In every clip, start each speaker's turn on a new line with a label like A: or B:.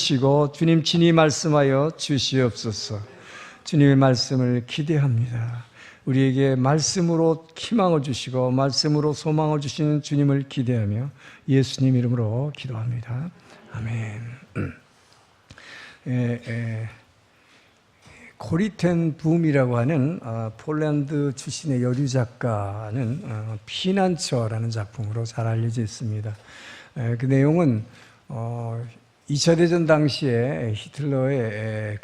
A: 주시고 주님 친히 말씀하여 주시옵소서. 주님의 말씀을 기대합니다. 우리에게 말씀으로 희망을 주시고 말씀으로 소망을 주시는 주님을 기대하며 예수님 이름으로 기도합니다. 아멘. 코리텐 붐이라고 하는 폴란드 출신의 여류 작가는 피난처라는 작품으로 잘 알려져 있습니다. 그 내용은 2차 대전 당시에 히틀러의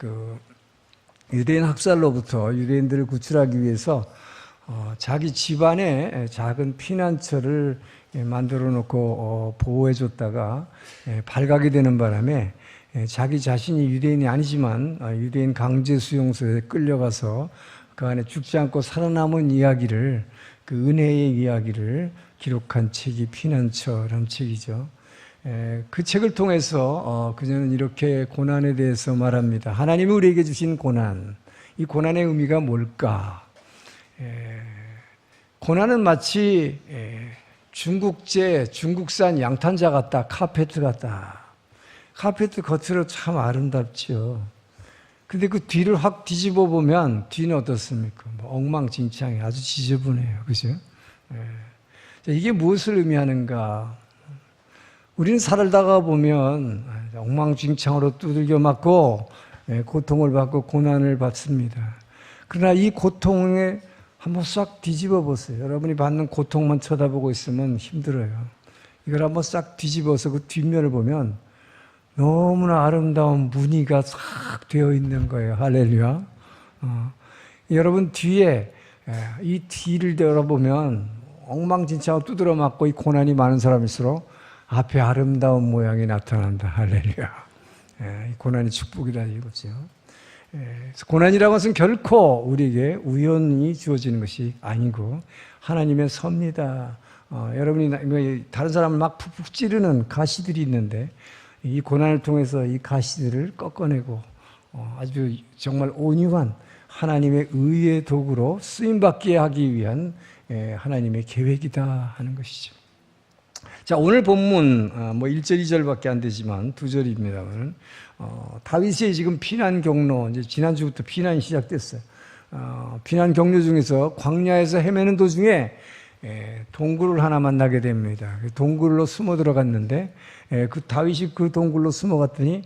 A: 유대인 학살로부터 유대인들을 구출하기 위해서 자기 집안에 작은 피난처를 만들어 놓고 보호해 줬다가 발각이 되는 바람에 자기 자신이 유대인이 아니지만 유대인 강제 수용소에 끌려가서 그 안에 죽지 않고 살아남은 이야기를, 그 은혜의 이야기를 기록한 책이 피난처라는 책이죠. 그 책을 통해서 그녀는 이렇게 고난에 대해서 말합니다. 하나님이 우리에게 주신 고난, 이 고난의 의미가 뭘까? 고난은 마치 중국산 양탄자 같다, 카페트 같다. 카페트 겉으로 참 아름답죠. 근데 그 뒤를 확 뒤집어 보면 뒤는 어떻습니까? 엉망진창이 아주 지저분해요. 그죠? 이게 무엇을 의미하는가? 우리는 살다가 보면 엉망진창으로 두들겨 맞고 고통을 받고 고난을 받습니다. 그러나 이 고통에 한번 싹 뒤집어 보세요. 여러분이 받는 고통만 쳐다보고 있으면 힘들어요. 이걸 한번 싹 뒤집어서 그 뒷면을 보면 너무나 아름다운 무늬가 싹 되어 있는 거예요. 할렐루야. 여러분 뒤에 이 뒤를 열어보면 엉망진창으로 두드려 맞고 이 고난이 많은 사람일수록 앞에 아름다운 모양이 나타난다. 할렐루야. 이 고난이 축복이라 이거죠. 고난이라고 것은 결코 우리에게 우연히 주어지는 것이 아니고 하나님의 섭니다. 여러분이 다른 사람을 막 푹푹 찌르는 가시들이 있는데 이 고난을 통해서 이 가시들을 꺾어내고 아주 정말 온유한 하나님의 의의 도구로 쓰임받게 하기 위한 하나님의 계획이다 하는 것이죠. 자, 오늘 본문 1절, 2절밖에 안 되지만 2절입니다. 다윗의 지금 피난 경로, 이제 지난주부터 피난이 시작됐어요. 피난 경로 중에서 광야에서 헤매는 도중에 동굴을 하나 만나게 됩니다. 동굴로 숨어 들어갔는데 그 다윗이 그 동굴로 숨어갔더니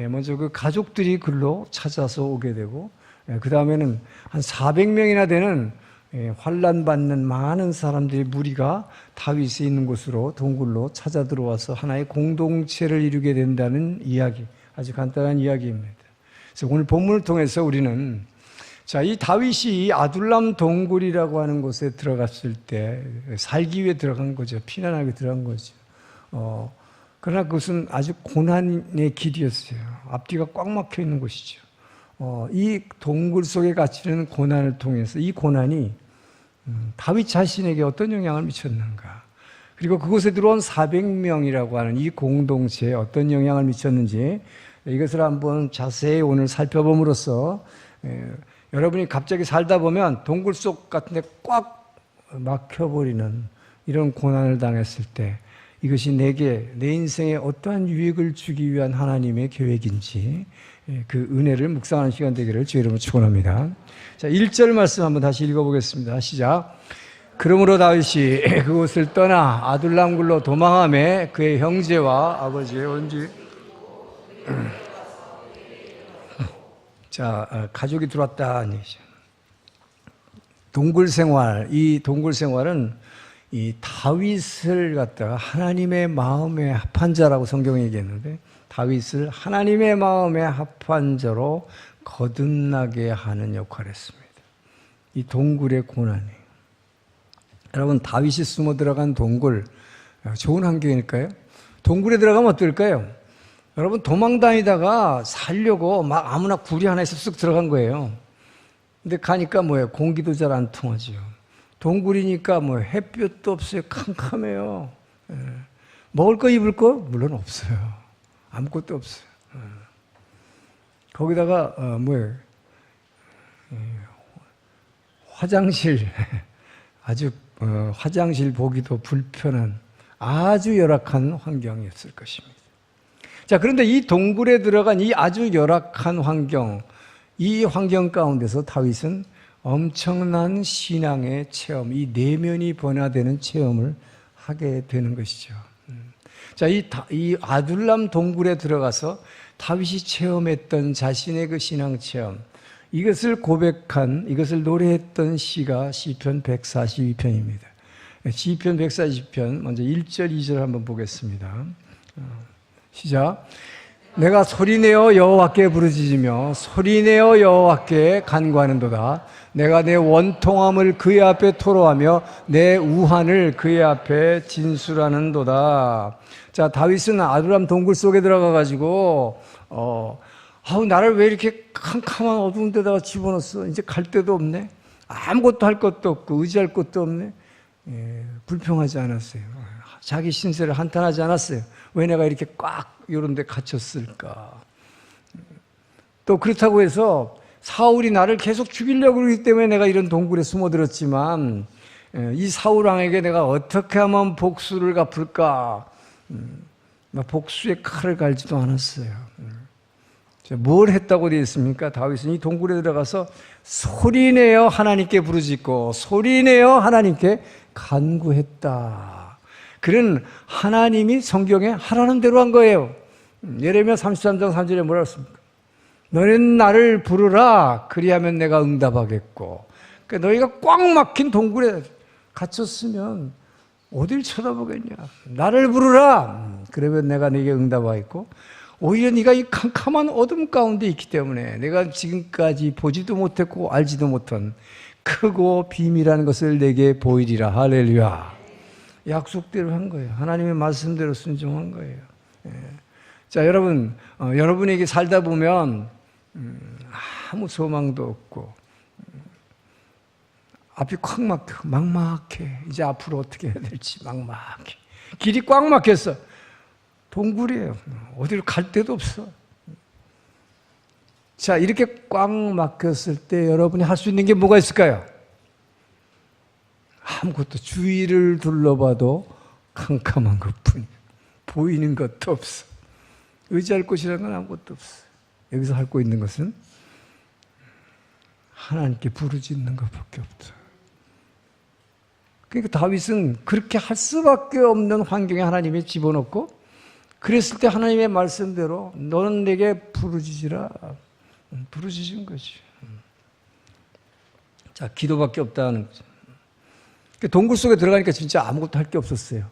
A: 먼저 그 가족들이 글로 찾아서 오게 되고 그 다음에는 한 400명이나 되는 환난받는 많은 사람들의 무리가 다윗이 있는 곳으로 동굴로 찾아 들어와서 하나의 공동체를 이루게 된다는 이야기, 아주 간단한 이야기입니다. 그래서 오늘 본문을 통해서 우리는 이 다윗이 아둘람 동굴이라고 하는 곳에 들어갔을 때 살기 위해 들어간 거죠. 피난하게 들어간 거죠. 그러나 그것은 아주 고난의 길이었어요. 앞뒤가 꽉 막혀 있는 곳이죠. 이 동굴 속에 갇히는 고난을 통해서 이 고난이 다윗 자신에게 어떤 영향을 미쳤는가, 그리고 그곳에 들어온 400명이라고 하는 이 공동체에 어떤 영향을 미쳤는지 이것을 한번 자세히 오늘 살펴봄으로써 여러분이 갑자기 살다 보면 동굴 속 같은 데 꽉 막혀버리는 이런 고난을 당했을 때 이것이 내게, 내 인생에 어떠한 유익을 주기 위한 하나님의 계획인지 그 은혜를 묵상하는 시간 되기를 주의 이름으로 축원합니다. 자, 1절 말씀 한번 다시 읽어보겠습니다. 시작. 그러므로 다윗이 그곳을 떠나 아둘람 굴로 도망하매 그의 형제와 아버지의 온지 가족이 들어왔다는 얘기죠. 동굴 생활, 이 동굴 생활은 이 다윗을 갖다가 하나님의 마음에 합한 자라고 성경이 얘기했는데 다윗을 하나님의 마음에 합한 자로 거듭나게 하는 역할을 했습니다. 이 동굴의 고난이. 여러분, 다윗이 숨어 들어간 동굴, 좋은 환경일까요? 동굴에 들어가면 어떨까요? 여러분, 도망다니다가 살려고 막 아무나 구리 하나에 쓱쓱 들어간 거예요. 근데 가니까 뭐예요? 공기도 잘 안 통하죠. 동굴이니까 햇볕도 없어요. 캄캄해요. 먹을 거 입을 거? 물론 없어요. 아무것도 없어요. 거기다가 화장실 아주 화장실 보기도 불편한 아주 열악한 환경이었을 것입니다. 자, 그런데 이 동굴에 들어간 이 아주 열악한 환경, 이 환경 가운데서 다윗은 엄청난 신앙의 체험, 이 내면이 변화되는 체험을 하게 되는 것이죠. 자, 이 아둘람 동굴에 들어가서 다윗이 체험했던 자신의 그 신앙 체험, 이것을 고백한, 이것을 노래했던 시가 시편 142편입니다. 시편 140편, 먼저 1절, 2절 한번 보겠습니다. 시작. 내가 소리내어 여호와께 부르짖으며 소리내어 여호와께 간구하는도다. 내가 내 원통함을 그의 앞에 토로하며 내 우한을 그의 앞에 진술하는도다. 자, 다윗은 아둘람 동굴 속에 들어가가지고 나를 왜 이렇게 캄캄한 어두운 데다가 집어넣었어? 이제 갈 데도 없네. 아무것도 할 것도 없고 의지할 것도 없네. 불평하지 않았어요. 자기 신세를 한탄하지 않았어요. 왜 내가 이렇게 꽉 이런 데 갇혔을까? 또 그렇다고 해서 사울이 나를 계속 죽이려고 그러기 때문에 내가 이런 동굴에 숨어들었지만 이 사울 왕에게 내가 어떻게 하면 복수를 갚을까? 복수의 칼을 갈지도 않았어요. 뭘 했다고 되어 있습니까? 다윗은 이 동굴에 들어가서 소리내어 하나님께 부르짖고 소리내어 하나님께 간구했다. 그는 하나님이 성경에 하라는 대로 한 거예요. 예레미야 33장 3절에 뭐라고 했습니까? 너는 나를 부르라 그리하면 내가 응답하겠고. 그러니까 너희가 꽉 막힌 동굴에 갇혔으면 어딜 쳐다보겠냐. 나를 부르라 그러면 내가 네게 응답하겠고, 오히려 네가 이 캄캄한 어둠 가운데 있기 때문에 내가 지금까지 보지도 못했고 알지도 못한 크고 비밀한 것을 내게 보이리라. 할렐루야. 약속대로 한 거예요. 하나님의 말씀대로 순종한 거예요. 자, 여러분, 여러분에게 살다 보면 아무 소망도 없고 앞이 콱 막혀, 막막해. 이제 앞으로 어떻게 해야 될지 막막해. 길이 꽉 막혔어. 동굴이에요. 어디로 갈 데도 없어. 자, 이렇게 꽉 막혔을 때 여러분이 할 수 있는 게 뭐가 있을까요? 아무것도, 주위를 둘러봐도 캄캄한 것뿐. 보이는 것도 없어. 의지할 곳이라는 건 아무것도 없어. 여기서 할 거 있는 것은 하나님께 부르짖는 것밖에 없어. 그러니까 다윗은 그렇게 할 수밖에 없는 환경에 하나님이 집어넣고, 그랬을 때 하나님의 말씀대로 너는 내게 부르짖으라. 부르짖은 거지. 자, 기도밖에 없다는 거죠. 동굴 속에 들어가니까 진짜 아무것도 할 게 없었어요.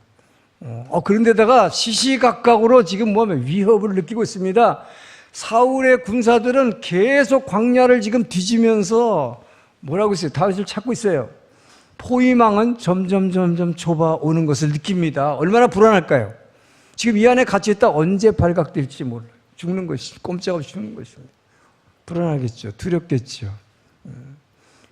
A: 그런데다가 시시각각으로 지금 뭐하면 위협을 느끼고 있습니다. 사울의 군사들은 계속 광야를 지금 뒤지면서 뭐라고 있어요? 다윗을 찾고 있어요. 포위망은 점점 좁아오는 것을 느낍니다. 얼마나 불안할까요? 지금 이 안에 갇혀 있다 언제 발각될지 몰라요. 죽는 것이, 꼼짝없이 죽는 것입니다. 불안하겠죠. 두렵겠죠.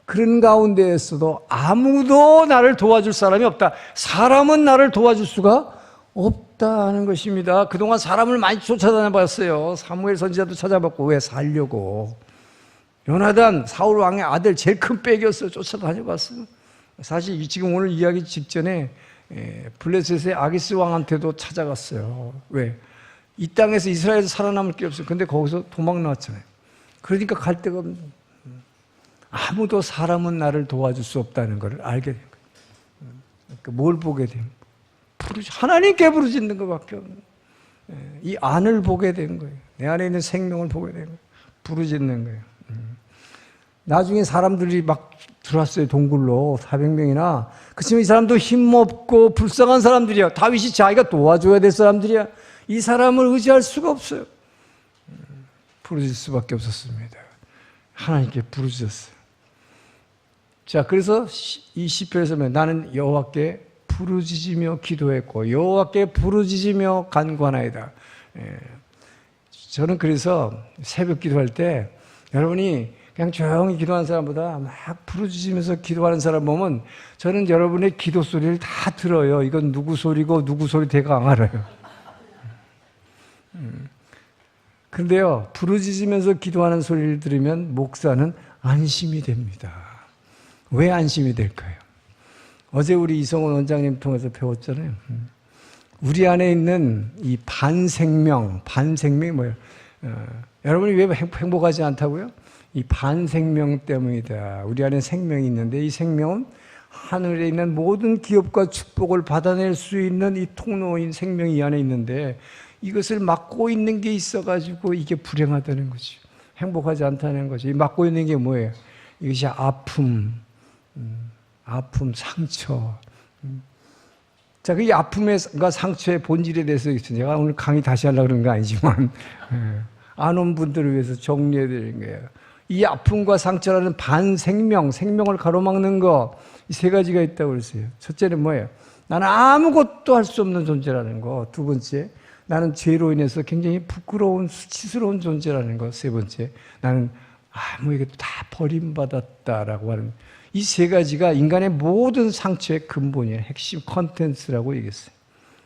A: 그런 가운데에서도 아무도 나를 도와줄 사람이 없다. 사람은 나를 도와줄 수가 없다는 것입니다. 그동안 사람을 많이 쫓아다녀봤어요. 사무엘 선지자도 찾아봤고. 왜? 살려고. 요나단 사울 왕의 아들 제일 큰 빽이었어요. 쫓아다녀봤어요. 사실 지금 오늘 이야기 직전에 블레셋의 아기스 왕한테도 찾아갔어요. 왜? 이 땅에서 이스라엘에서 살아남을 게 없어요. 근데 거기서 도망 나왔잖아요. 그러니까 갈 데가 없는 거예요. 아무도 사람은 나를 도와줄 수 없다는 것을 알게 된 거예요. 그러니까 뭘 보게 된 거예요? 하나님께 부르짖는 것밖에 없는 거예요. 이 안을 보게 된 거예요. 내 안에 있는 생명을 보게 된 거예요. 부르짖는 거예요. 나중에 사람들이 막 들어왔어요. 동굴로 400명이나. 그렇지만 이 사람도 힘없고 불쌍한 사람들이야. 다윗이 자기가 도와줘야 될 사람들이야. 이 사람을 의지할 수가 없어요. 부르짖을 수밖에 없었습니다. 하나님께 부르짖었어요. 자, 그래서 이 시편에서 나는 여호와께 부르짖으며 기도했고 여호와께 부르짖으며 간구하나이다. 저는 그래서 새벽 기도할 때 여러분이 그냥 조용히 기도하는 사람보다 막 부르짖으면서 기도하는 사람 보면 저는 여러분의 기도 소리를 다 들어요. 이건 누구 소리고 누구 소리 대강 알아요. 그런데요, 부르짖으면서 기도하는 소리를 들으면 목사는 안심이 됩니다. 왜 안심이 될까요? 어제 우리 이성원 원장님 통해서 배웠잖아요. 우리 안에 있는 이 반생명이 뭐예요? 여러분이 왜 행복하지 않다고요? 이 반생명 때문이다. 우리 안에 생명이 있는데 이 생명은 하늘에 있는 모든 기업과 축복을 받아낼 수 있는 이 통로인 생명이 이 안에 있는데 이것을 막고 있는 게 있어가지고 이게 불행하다는 거죠. 행복하지 않다는 거죠. 이 막고 있는 게 뭐예요? 이것이 아픔, 상처. 자, 그 이 아픔과 상처의 본질에 대해서 제가 오늘 강의 다시 하려고 그런 거 아니지만 안 온 분들을 위해서 정리해 드리는 거예요. 이 아픔과 상처라는 생명을 가로막는 거, 이 세 가지가 있다고 그랬어요. 첫째는 뭐예요? 나는 아무것도 할 수 없는 존재라는 거. 두 번째, 나는 죄로 인해서 굉장히 부끄러운 수치스러운 존재라는 거. 세 번째, 나는 아무에게도 다 버림받았다라고 하는 이 세 가지가 인간의 모든 상처의 근본이에요. 핵심 컨텐츠라고 얘기했어요.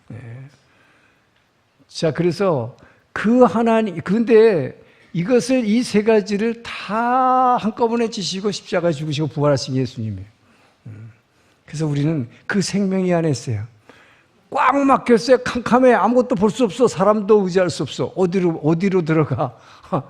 A: 네. 자, 그래서 그런데 이것을 이 세 가지를 다 한꺼번에 지시고 십자가에 죽으시고 부활하신 예수님이에요. 그래서 우리는 그 생명이 안에 있어요. 꽉 막혔어요. 캄캄해. 아무것도 볼 수 없어. 사람도 의지할 수 없어. 어디로 들어가?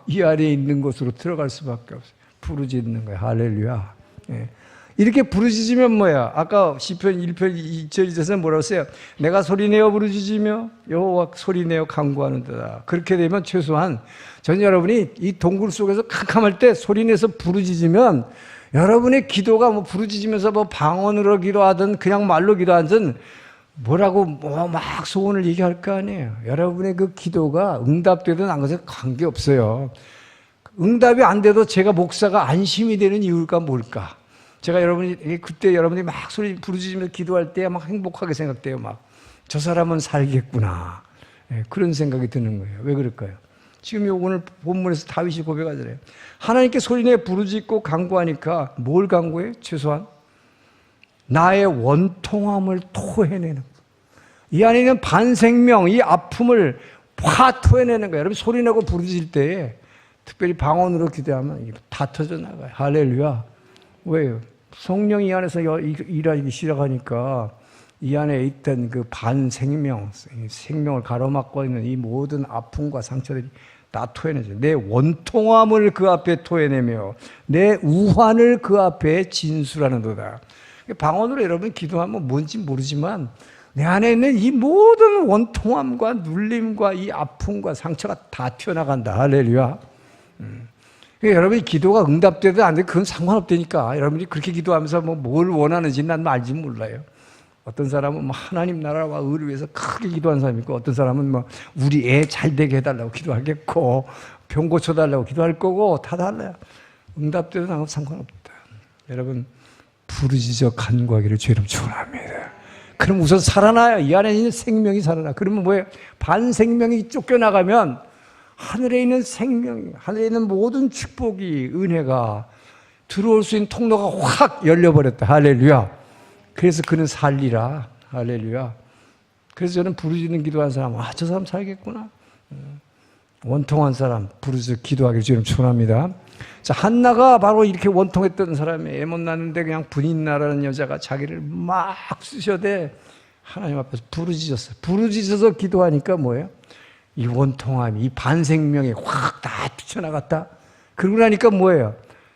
A: 이 안에 있는 곳으로 들어갈 수밖에 없어요. 부르짖는 거예요. 할렐루야. 예. 이렇게 부르짖으면 뭐야? 아까 시편 1편 2절 2절에서 뭐라고 했어요? 내가 소리내어 부르짖으며 여호와 소리내어 간구하는도다. 그렇게 되면 최소한 전 여러분이 이 동굴 속에서 캄캄할 때 소리내서 부르짖으면 여러분의 기도가 뭐 부르짖으면서 뭐 방언으로 기도하든 그냥 말로 기도하든 뭐라고 막 소원을 얘기할 거 아니에요. 여러분의 그 기도가 응답되든 안 것에 관계없어요. 응답이 안 돼도 제가 목사가 안심이 되는 이유가 뭘까? 제가 그때 여러분이 막 소리 부르짖으면서 기도할 때 막 행복하게 생각돼요. 막 저 사람은 살겠구나. 그런 생각이 드는 거예요. 왜 그럴까요? 지금 오늘 본문에서 다윗이 고백하잖아요. 하나님께 소리내 부르짖고 간구하니까 뭘 간구해요? 최소한 나의 원통함을 토해내는 거예요. 이 안에 있는 반생명, 이 아픔을 확 토해내는 거예요. 여러분 소리내고 부르짖을 때에 특별히 방언으로 기도하면 다 터져나가요. 할렐루야. 왜요? 성령이 안에서 일하기 시작하니까 이 안에 있던 그 생명을 가로막고 있는 이 모든 아픔과 상처들이 다 토해내죠. 내 원통함을 그 앞에 토해내며 내 우환을 그 앞에 진술하는도다. 방언으로 여러분 기도하면 뭔지 모르지만 내 안에 있는 이 모든 원통함과 눌림과 이 아픔과 상처가 다 튀어나간다. 할렐루야. 그러니까 여러분이 기도가 응답되든 안 되든 그건 상관없다니까. 여러분이 그렇게 기도하면서 뭘 원하는지 난 알지 몰라요. 어떤 사람은 하나님 나라와 의를 위해서 크게 기도하는 사람이 있고 어떤 사람은 우리 애 잘 되게 해달라고 기도하겠고 병 고쳐달라고 기도할 거고 다 달라요. 응답되든 상관없다. 여러분 부르짖어 간구하기를 주님 축원합니다. 그럼 우선 살아나요. 이 안에 있는 생명이 살아나. 그러면 뭐예요? 반생명이 쫓겨나가면 하늘에 있는 생명이, 하늘에 있는 모든 축복이, 은혜가 들어올 수 있는 통로가 확 열려버렸다. 할렐루야. 그래서 그는 살리라. 할렐루야. 그래서 저는 부르짖는 기도하는 사람, 저 사람 살겠구나. 원통한 사람, 부르짖어 기도하기를 주님 축원합니다. 자, 한나가 바로 이렇게 원통했던 사람이 애 못 낳는데 그냥 분인나라는 여자가 자기를 막 쑤셔대 하나님 앞에서 부르짖었어요. 부르짖어서 기도하니까 뭐예요? 이 원통함이, 이 반생명이 확 다 튀어나갔다. 그러고 나니까 뭐예요?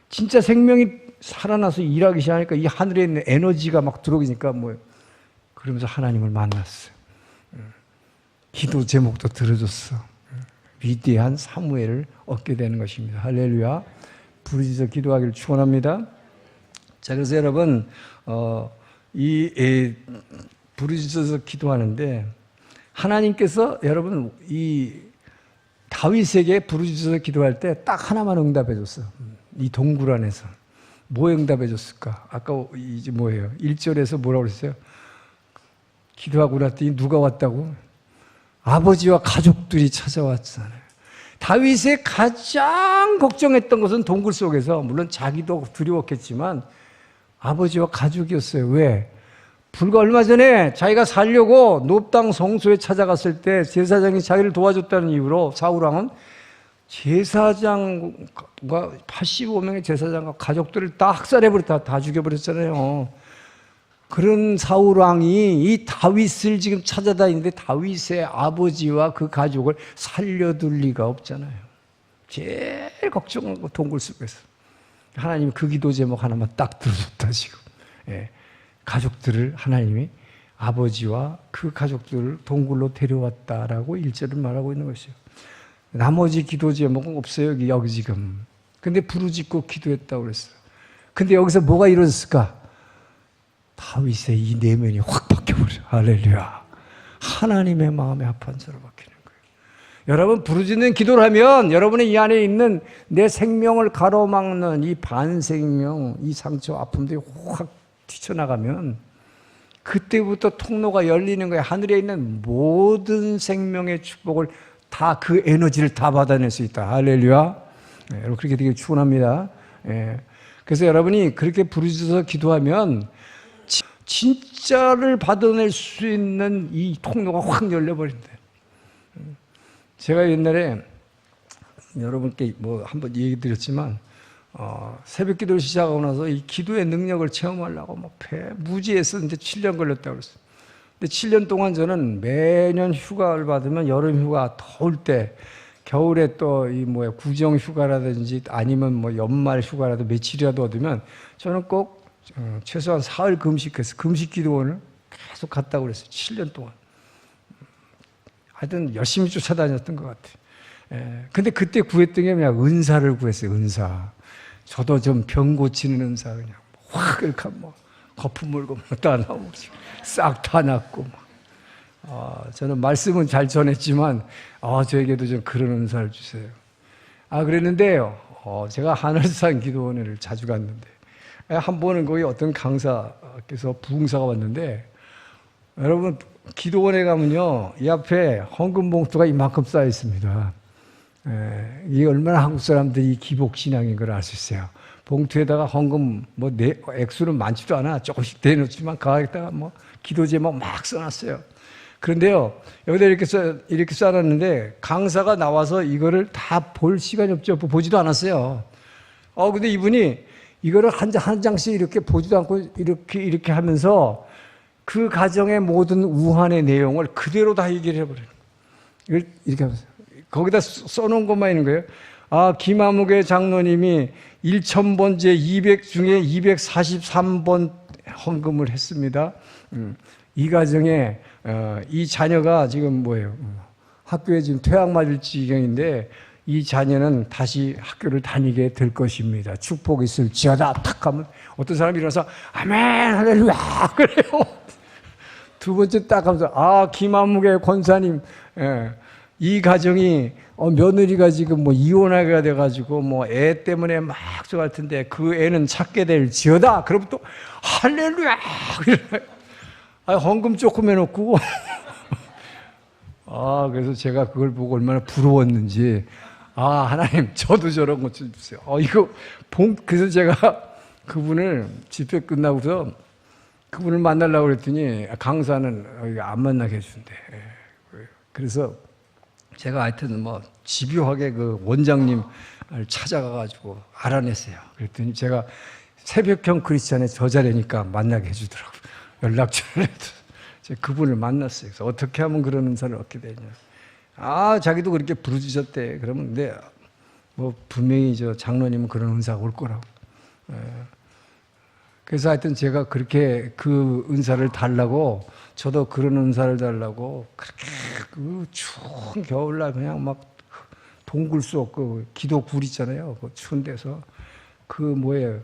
A: 진짜 생명이 살아나서 일하기 시작하니까 이 하늘에 있는 에너지가 막 들어오니까 뭐예요? 그러면서 하나님을 만났어요. 기도 제목도 들어줬어. 위대한 사무엘을 얻게 되는 것입니다. 할렐루야. 부르짖어 기도하기를 축원합니다. 자, 그래서 여러분 부르짖어서 기도하는데 하나님께서 여러분 이 다윗에게 부르짖어서 기도할 때 딱 하나만 응답해 줬어요. 이 동굴 안에서. 뭐 응답해 줬을까? 아까 이제 뭐예요? 1절에서 뭐라고 그랬어요? 기도하고 났더니 누가 왔다고? 아버지와 가족들이 찾아왔잖아요. 다윗이 가장 걱정했던 것은 동굴 속에서 물론 자기도 두려웠겠지만 아버지와 가족이었어요. 왜? 불과 얼마 전에 자기가 살려고 놋당 성소에 찾아갔을 때 제사장이 자기를 도와줬다는 이유로 사울왕은 제사장과 85명의 제사장과 가족들을 다 학살해버렸다. 다 죽여버렸잖아요. 그런 사울 왕이 이 다윗을 지금 찾아다니는데 다윗의 아버지와 그 가족을 살려둘 리가 없잖아요. 제일 걱정하고 동굴 속에서 하나님이 그 기도 제목 하나만 딱 들어줬다 지금. 예. 가족들을 하나님이 아버지와 그 가족들을 동굴로 데려왔다라고 1절을 말하고 있는 것이요. 나머지 기도 제목은 없어요 여기 지금. 근데 부르짖고 기도했다고 그랬어요. 근데 여기서 뭐가 이루어졌을까? 다윗의 이 내면이 확 바뀌어버려요. 할렐루야. 하나님의 마음에 합한 자로 바뀌는 거예요. 여러분 부르짖는 기도를 하면 여러분의 이 안에 있는 내 생명을 가로막는 이 반생명, 이 상처, 아픔들이 확 뛰쳐나가면 그때부터 통로가 열리는 거예요. 하늘에 있는 모든 생명의 축복을 다 그 에너지를 다 받아낼 수 있다. 할렐루야. 네, 여러분 그렇게 되게 축원합니다. 네. 그래서 여러분이 그렇게 부르짖어서 기도하면 진짜를 받아낼 수 있는 이 통로가 확 열려버린대요. 제가 옛날에 여러분께 뭐 한번 얘기 드렸지만 새벽 기도를 시작하고 나서 이 기도의 능력을 체험하려고 막 무지했었는데 7년 걸렸다고 그랬어요. 근데 7년 동안 저는 매년 휴가를 받으면 여름 휴가 더울 때 겨울에 또 이 뭐야 구정 휴가라든지 아니면 뭐 연말 휴가라도 며칠이라도 얻으면 저는 꼭 최소한 사흘 금식해서 금식 기도원을 계속 갔다고 그랬어요. 7년 동안. 하여튼 열심히 쫓아다녔던 것 같아요. 근데 그때 구했던 게 그냥 은사를 구했어요. 은사. 저도 좀 병 고치는 은사 그냥 확 이렇게 뭐 거품 물고 다 나오고 싹 다 낫고 저는 말씀은 잘 전했지만 저에게도 좀 그런 은사를 주세요. 그랬는데요. 제가 하늘산 기도원을 자주 갔는데 한 번은 거기 어떤 강사께서 부흥사가 왔는데 여러분 기도원에 가면요 이 앞에 헌금 봉투가 이만큼 쌓여 있습니다. 이게 얼마나 한국 사람들이 기복 신앙인 걸 알 수 있어요. 봉투에다가 헌금 뭐 액수는 많지도 않아 조금씩 대놓지만 가게다가 뭐 기도 제목 막 써놨어요. 그런데요 여기다 이렇게 써놨는데 강사가 나와서 이거를 다 볼 시간이 없죠. 보지도 않았어요. 근데 이분이 이거를 한 장씩 이렇게 보지도 않고 이렇게 하면서 그 가정의 모든 우환의 내용을 그대로 다 얘기를 해버려요. 이걸 이렇게 하면서 거기다 써놓은 것만 있는 거예요. 김아무개 장로님이 1000번째 200 중에 243번 헌금을 했습니다. 이 가정에 이 자녀가 지금 뭐예요? 학교에 지금 퇴학 맞을 지경인데 이 자녀는 다시 학교를 다니게 될 것입니다. 축복이 있을지어다. 탁 하면 어떤 사람이 일어나서 아멘 할렐루야 그래요. 두 번째 딱 하면서 김한무개 권사님 이 가정이 며느리가 지금 뭐 이혼하게 돼가지고 뭐 애 때문에 막 저할 텐데 그 애는 찾게 될지어다. 그러면 또 할렐루야. 헌금 조금 해놓고 그래서 제가 그걸 보고 얼마나 부러웠는지 하나님 저도 저런 것 좀 주세요. 그래서 제가 그분을 집회 끝나고서 그분을 만나려고 그랬더니 강사는 안 만나게 해준대. 그래서 제가 하여튼 뭐 집요하게 그 원장님을 찾아가가지고 알아냈어요. 그랬더니 제가 새벽형 크리스찬의 저자라니까 만나게 해주더라고요. 연락처를 해서 그분을 만났어요. 그래서 어떻게 하면 그런 은사를 얻게 되냐. 자기도 그렇게 부르짖었대. 그러면 근데 뭐 분명히 저 장로님은 그런 은사가 올 거라고. 그래서 하여튼 제가 그렇게 그 은사를 달라고 저도 그런 은사를 달라고 그렇게 그 추운 겨울날 그냥 막 동굴 속 그 기도굴 있잖아요. 그 추운 데서 그 뭐예요.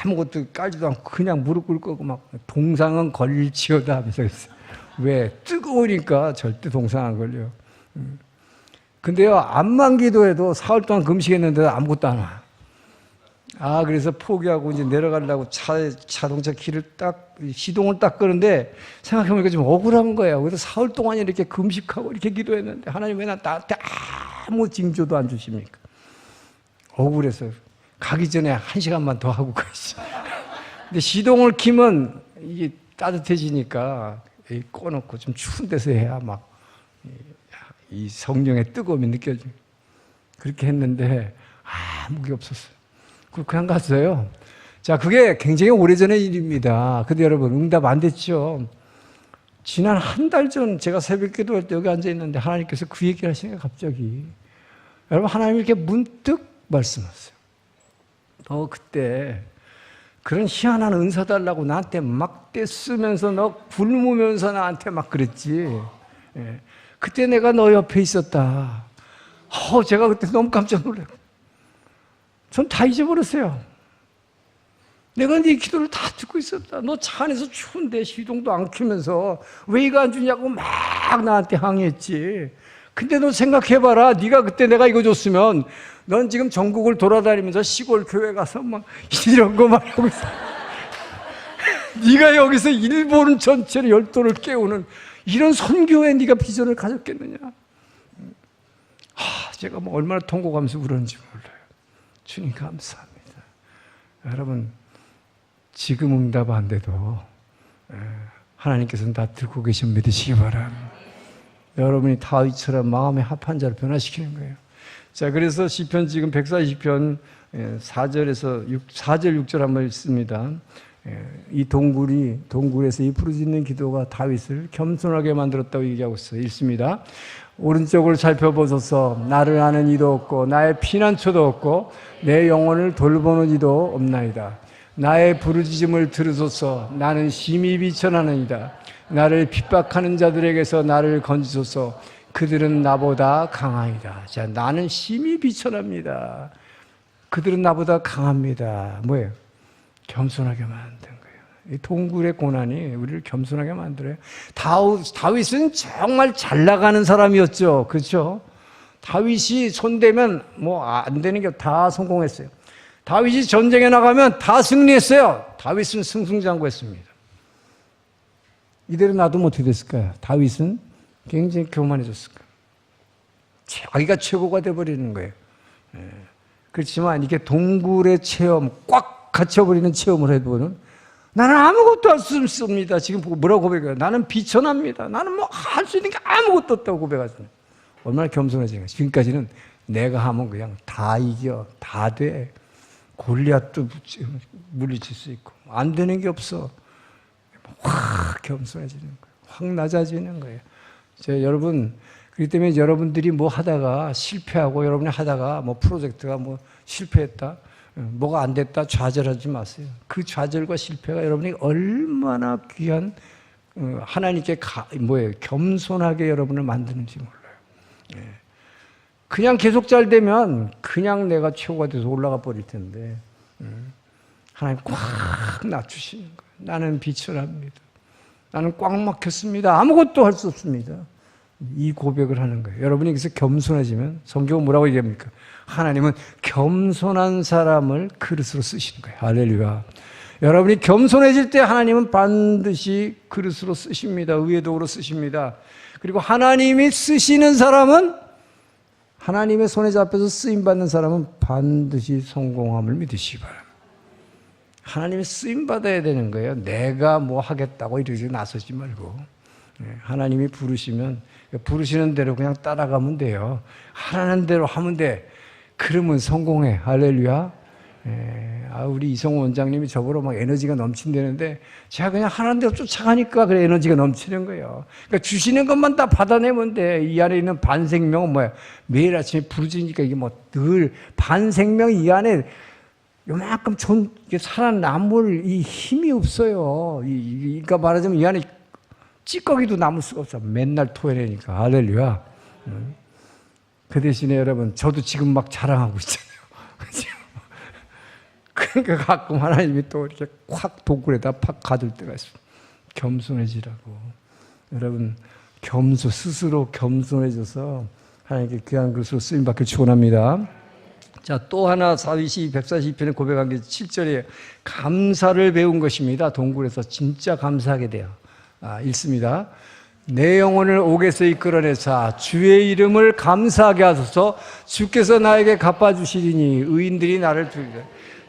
A: 아무것도 깔지도 않고 그냥 무릎 꿇고 막 동상은 걸릴지어다 하면서 있어요. 왜? 뜨거우니까 절대 동상 안 걸려. 근데요, 암만 기도해도 사흘 동안 금식했는데도 아무것도 안 와. 그래서 포기하고 이제 내려가려고 자동차 키를 시동을 딱 끄는데 생각해보니까 좀 억울한 거예요. 그래서 사흘 동안 이렇게 금식하고 이렇게 기도했는데 하나님 왜 나한테 아무 징조도 안 주십니까? 억울해서 가기 전에 1시간만 더 하고 가시. 근데 시동을 키면 이게 따뜻해지니까 꺼놓고 좀 추운 데서 해야 막 이 성령의 뜨거움이 느껴지고 그렇게 했는데 아무 게 없었어요. 그냥 갔어요. 자, 그게 굉장히 오래전의 일입니다. 근데 여러분, 응답 안 됐죠? 지난 한 달 전 제가 새벽 기도할 때 여기 앉아 있는데 하나님께서 그 얘기를 하시니까 갑자기. 여러분, 하나님이 이렇게 문득 말씀하세요. 너 그때 그런 희한한 은사 달라고 나한테 막 떼쓰면서 너 굶으면서 나한테 막 그랬지. 예. 그때 내가 너 옆에 있었다. 제가 그때 너무 깜짝 놀래요. 전 다 잊어버렸어요. 내가 네 기도를 다 듣고 있었다. 너 차 안에서 추운데 시동도 안 켜면서 왜 이거 안 주냐고 막 나한테 항의했지. 근데 너 생각해봐라. 네가 그때 내가 이거 줬으면 넌 지금 전국을 돌아다니면서 시골 교회 가서 막 이런 거 말하고 있어. 네가 여기서 일본 전체를 열도를 깨우는 이런 선교에 네가 비전을 가졌겠느냐. 제가 뭐 얼마나 통곡하면서 울었는지 몰라요. 주님 감사합니다. 여러분, 지금 응답 안 돼도 하나님께서는 다 듣고 계신 믿으시기 바랍니다. 여러분이 다윗처럼 마음의 합한 자를 변화시키는 거예요. 자, 그래서 시편 지금 140편 4절에서 4절 6절 한번 읽습니다. 이 동굴에서 이 부르짖는 기도가 다윗을 겸손하게 만들었다고 얘기하고 있어요. 읽습니다. 오른쪽을 살펴보소서. 나를 아는 이도 없고 나의 피난처도 없고 내 영혼을 돌보는 이도 없나이다. 나의 부르짖음을 들으소서. 나는 심히 비천하느니다. 나를 핍박하는 자들에게서 나를 건지소서. 그들은 나보다 강하이다. 자, 나는 심히 비천합니다. 그들은 나보다 강합니다. 뭐예요? 겸손하게 만든 거예요. 이 동굴의 고난이 우리를 겸손하게 만들어요. 다윗은 정말 잘 나가는 사람이었죠. 그렇죠? 다윗이 손대면 뭐 안 되는 게 다 성공했어요. 다윗이 전쟁에 나가면 다 승리했어요. 다윗은 승승장구했습니다. 이대로 놔두면 어떻게 됐을까요? 다윗은 굉장히 교만해졌을 거예요. 자기가 최고가 돼버리는 거예요. 그렇지만 이게 동굴의 체험, 꽉 갇혀버리는 체험을 해보는, 나는 아무것도 할 수 없습니다. 지금 뭐라고 고백해요? 나는 비천합니다. 나는 뭐 할 수 있는 게 아무것도 없다고 고백하잖아요. 얼마나 겸손해지는가. 지금까지는 내가 하면 그냥 다 이겨, 다 돼. 골리앗도 물리칠 수 있고 안 되는 게 없어. 확 겸손해지는 거예요. 확 낮아지는 거예요. 여러분, 그렇기 때문에 여러분들이 뭐 하다가 실패하고 여러분이 하다가 뭐 프로젝트가 뭐 실패했다, 뭐가 안 됐다 좌절하지 마세요. 그 좌절과 실패가 여러분이 얼마나 귀한 하나님께 겸손하게 여러분을 만드는지 몰라요. 그냥 계속 잘 되면 그냥 내가 최고가 돼서 올라가 버릴 텐데 하나님 꽉 낮추시는 거예요. 나는 비천합니다. 나는 꽉 막혔습니다. 아무것도 할 수 없습니다. 이 고백을 하는 거예요. 여러분이 여기서 겸손해지면 성경은 뭐라고 얘기합니까? 하나님은 겸손한 사람을 그릇으로 쓰시는 거예요. 할렐루야. 여러분이 겸손해질 때 하나님은 반드시 그릇으로 쓰십니다. 의의 도구로 쓰십니다. 그리고 하나님이 쓰시는 사람은, 하나님의 손에 잡혀서 쓰임받는 사람은 반드시 성공함을 믿으시기 바랍니다. 하나님이 쓰임받아야 되는 거예요. 내가 뭐 하겠다고 이러지 나서지 말고. 하나님이 부르시는 대로 그냥 따라가면 돼요. 하라는 대로 하면 돼. 그러면 성공해. 할렐루야. 우리 이성호 원장님이 저보러 막 에너지가 넘친다는데 제가 그냥 하라는 대로 쫓아가니까 그래 에너지가 넘치는 거예요. 그러니까 주시는 것만 다 받아내면 돼. 이 안에 있는 반생명은 뭐야? 매일 아침에 부르짖으니까 이게 뭐 늘 반생명 이 안에 요만큼 살아남을 이 힘이 없어요. 그러니까 말하자면 이 안에 찌꺼기도 남을 수가 없어. 맨날 토해내니까. 할렐루야. 그 대신에 여러분, 저도 지금 막 자랑하고 있잖아요. 그러니까 가끔 하나님이 또 이렇게 확 동굴에다 팍 가둘 때가 있어요. 겸손해지라고. 여러분, 스스로 겸손해져서 하나님께 귀한 것으로 쓰임받길 축원합니다. 자, 또 하나 다윗이 142편에 고백한 게 7절에 감사를 배운 것입니다. 동굴에서 진짜 감사하게 돼요. 읽습니다. 내 영혼을 옥에서 이끌어내사 주의 이름을 감사하게 하소서. 주께서 나에게 갚아주시리니 의인들이 나를 두리라.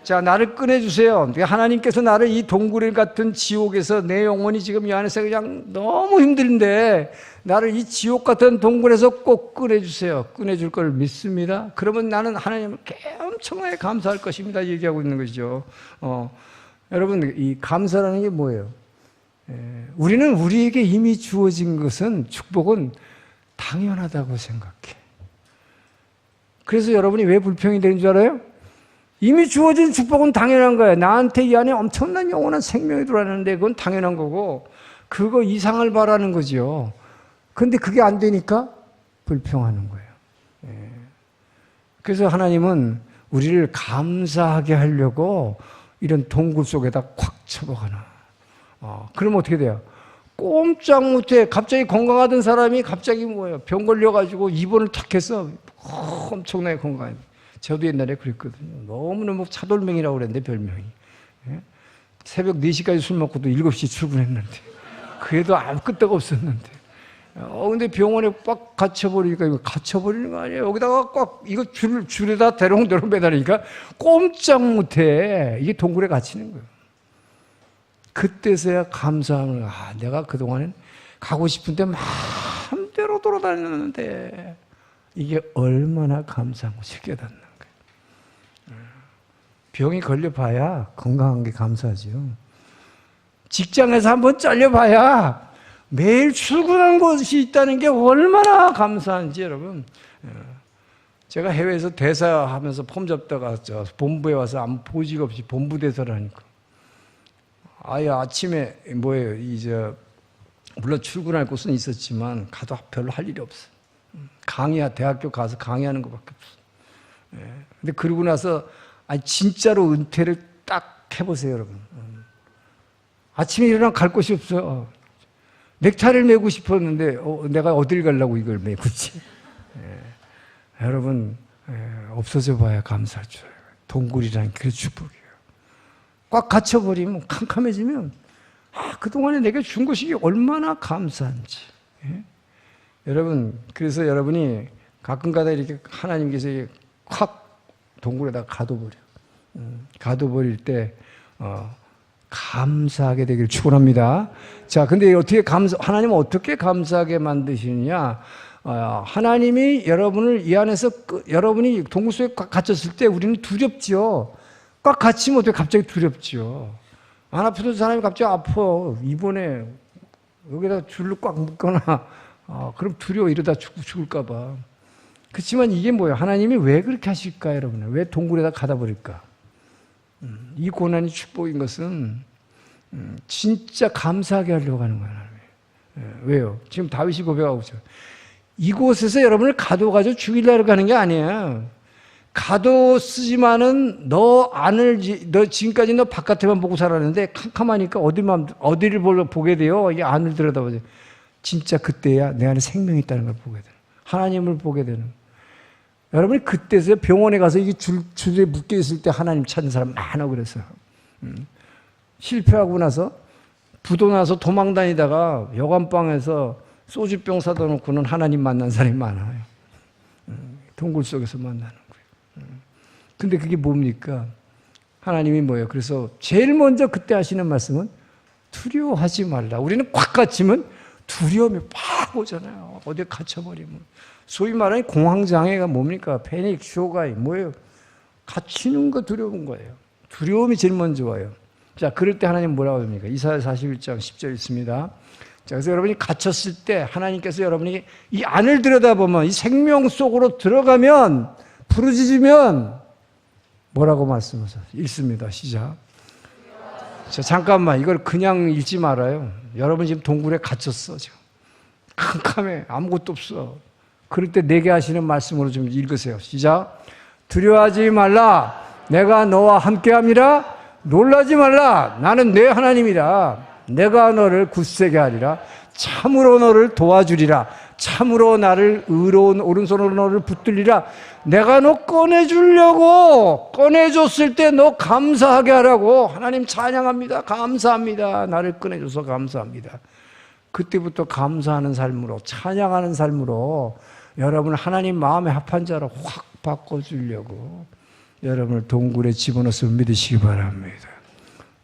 A: 자, 나를 꺼내주세요. 하나님께서 나를 이 동굴 같은 지옥에서 내 영혼이 지금 이 안에서 그냥 너무 힘든데 나를 이 지옥 같은 동굴에서 꼭 꺼내주세요. 꺼내줄 걸 믿습니다. 그러면 나는 하나님을 엄청나게 감사할 것입니다. 얘기하고 있는 거죠. 여러분, 이 감사라는 게 뭐예요? 우리는 우리에게 이미 주어진 것은, 축복은 당연하다고 생각해. 그래서 여러분이 왜 불평이 되는 줄 알아요? 이미 주어진 축복은 당연한 거예요. 나한테 이 안에 엄청난 영원한 생명이 들어왔는데 그건 당연한 거고, 그거 이상을 바라는 거죠. 그런데 그게 안 되니까 불평하는 거예요. 그래서 하나님은 우리를 감사하게 하려고 이런 동굴 속에다 콱 쳐박아놔. 그러면 어떻게 돼요? 꼼짝 못해. 갑자기 건강하던 사람이 갑자기 뭐예요? 병 걸려가지고 입원을 탁 해서 엄청나게 건강해. 저도 옛날에 그랬거든요. 너무너무 차돌맹이라고 그랬는데, 별명이. 새벽 4시까지 술 먹고도 7시 출근했는데. 그래도 아무 끄떡 없었는데. 근데 병원에 꽉 갇혀버리니까, 이거 갇혀버리는 거 아니에요? 여기다가 꽉, 이거 줄에다 대롱대롱 매달리니까 꼼짝 못해. 이게 동굴에 갇히는 거예요. 그때서야 감사함을, 내가 그동안엔 가고 싶은데 마음대로 돌아다녔는데, 이게 얼마나 감사한 것을 깨닫는 거예요. 병이 걸려봐야 건강한 게 감사하죠. 직장에서 한번 잘려봐야 매일 출근한 곳이 있다는 게 얼마나 감사한지, 여러분. 제가 해외에서 대사하면서 폼 잡다가 본부에 와서 아무 보직 없이 본부 대사를 하니까, 아예 아침에 뭐예요, 물론 출근할 곳은 있었지만 가도 별로 할 일이 없어. 대학교 가서 강의하는 것밖에 없어. 근데 그러고 나서 진짜로 은퇴를 딱 해보세요, 여러분. 아침에 일어나 갈 곳이 없어. 넥타이를 메고 싶었는데 내가 어딜 가려고 이걸 메고지. 여러분, 없어져 봐야 감사할 줄 알아요. 동굴이라는 그 축복이에요. 꽉 갇혀버리면, 캄캄해지면 그동안에 내가 준 것이 얼마나 감사한지. 여러분, 그래서 여러분이 가끔가다 이렇게 하나님께서 확 동굴에다 가둬버려. 가둬버릴 때 감사하게 되기를 축원합니다. 자, 근데 어떻게 하나님은 어떻게 감사하게 만드시느냐? 하나님이 여러분을 이 안에서, 여러분이 동굴 속에 꽉 갇혔을 때 우리는 두렵죠. 꽉 갇히면 어떻게 갑자기 두렵죠. 안 아프던 사람이 갑자기 아파. 입원해. 여기다 줄로 꽉 묶거나, 그럼 두려워. 이러다 죽을까봐. 그렇지만 이게 뭐예요? 하나님이 왜 그렇게 하실까, 여러분? 왜 동굴에다 가다 버릴까? 이 고난이 축복인 것은 진짜 감사하게 하려고 하는 거예요. 왜요? 지금 다윗이 고백하고 있어요. 이곳에서 여러분을 가둬가지고 죽이려고 하는 게 아니에요. 가뒀지만은 너 지금까지 너 바깥에만 보고 살았는데 캄캄하니까 어디를 보게 돼요? 이게 안을 들여다보죠. 진짜 그때야 내 안에 생명이 있다는 걸 보게 돼요. 하나님을 보게 되는. 여러분이 그때서 병원에 가서 이게 줄에 묶여 있을 때 하나님 찾는 사람 많아 그랬어요. 실패하고 나서 부도 나서 도망 다니다가 여관방에서 소주병 사다 놓고는 하나님 만난 사람이 많아요. 동굴 속에서 만나는 거예요. 근데 그게 뭡니까? 하나님이 뭐예요? 그래서 제일 먼저 그때 하시는 말씀은 두려워하지 말라. 우리는 꽉 갇히면 두려움이 팍 오잖아요. 어디에 갇혀버리면. 소위 말하는 공황장애가 뭡니까? 패닉, 쇼가 뭐예요? 갇히는 거 두려운 거예요. 두려움이 제일 먼저 와요. 자, 그럴 때 하나님 뭐라고 합니까? 이사야 41장 10절 있습니다. 자, 그래서 여러분이 갇혔을 때 하나님께서 여러분에게 이 안을 들여다보면, 이 생명 속으로 들어가면, 부르짖으면 뭐라고 말씀하세요? 읽습니다. 시작. 자, 잠깐만, 이걸 그냥 읽지 말아요. 여러분 지금 동굴에 갇혔어. 지금 캄캄해. 아무것도 없어. 그럴 때 내게 하시는 말씀으로 좀 읽으세요. 시작. 두려워하지 말라. 내가 너와 함께함이라. 놀라지 말라. 나는 내 하나님이라. 내가 너를 굳세게 하리라. 참으로 너를 도와주리라. 참으로 나를 의로운 오른손으로 너를 붙들리라. 내가 너 꺼내주려고 꺼내줬을 때 너 감사하게 하라고. 하나님 찬양합니다. 감사합니다. 나를 꺼내줘서 감사합니다. 그때부터 감사하는 삶으로, 찬양하는 삶으로 여러분 하나님 마음에 합한 자로 확 바꿔주려고 여러분을 동굴에 집어넣어서 믿으시기 바랍니다.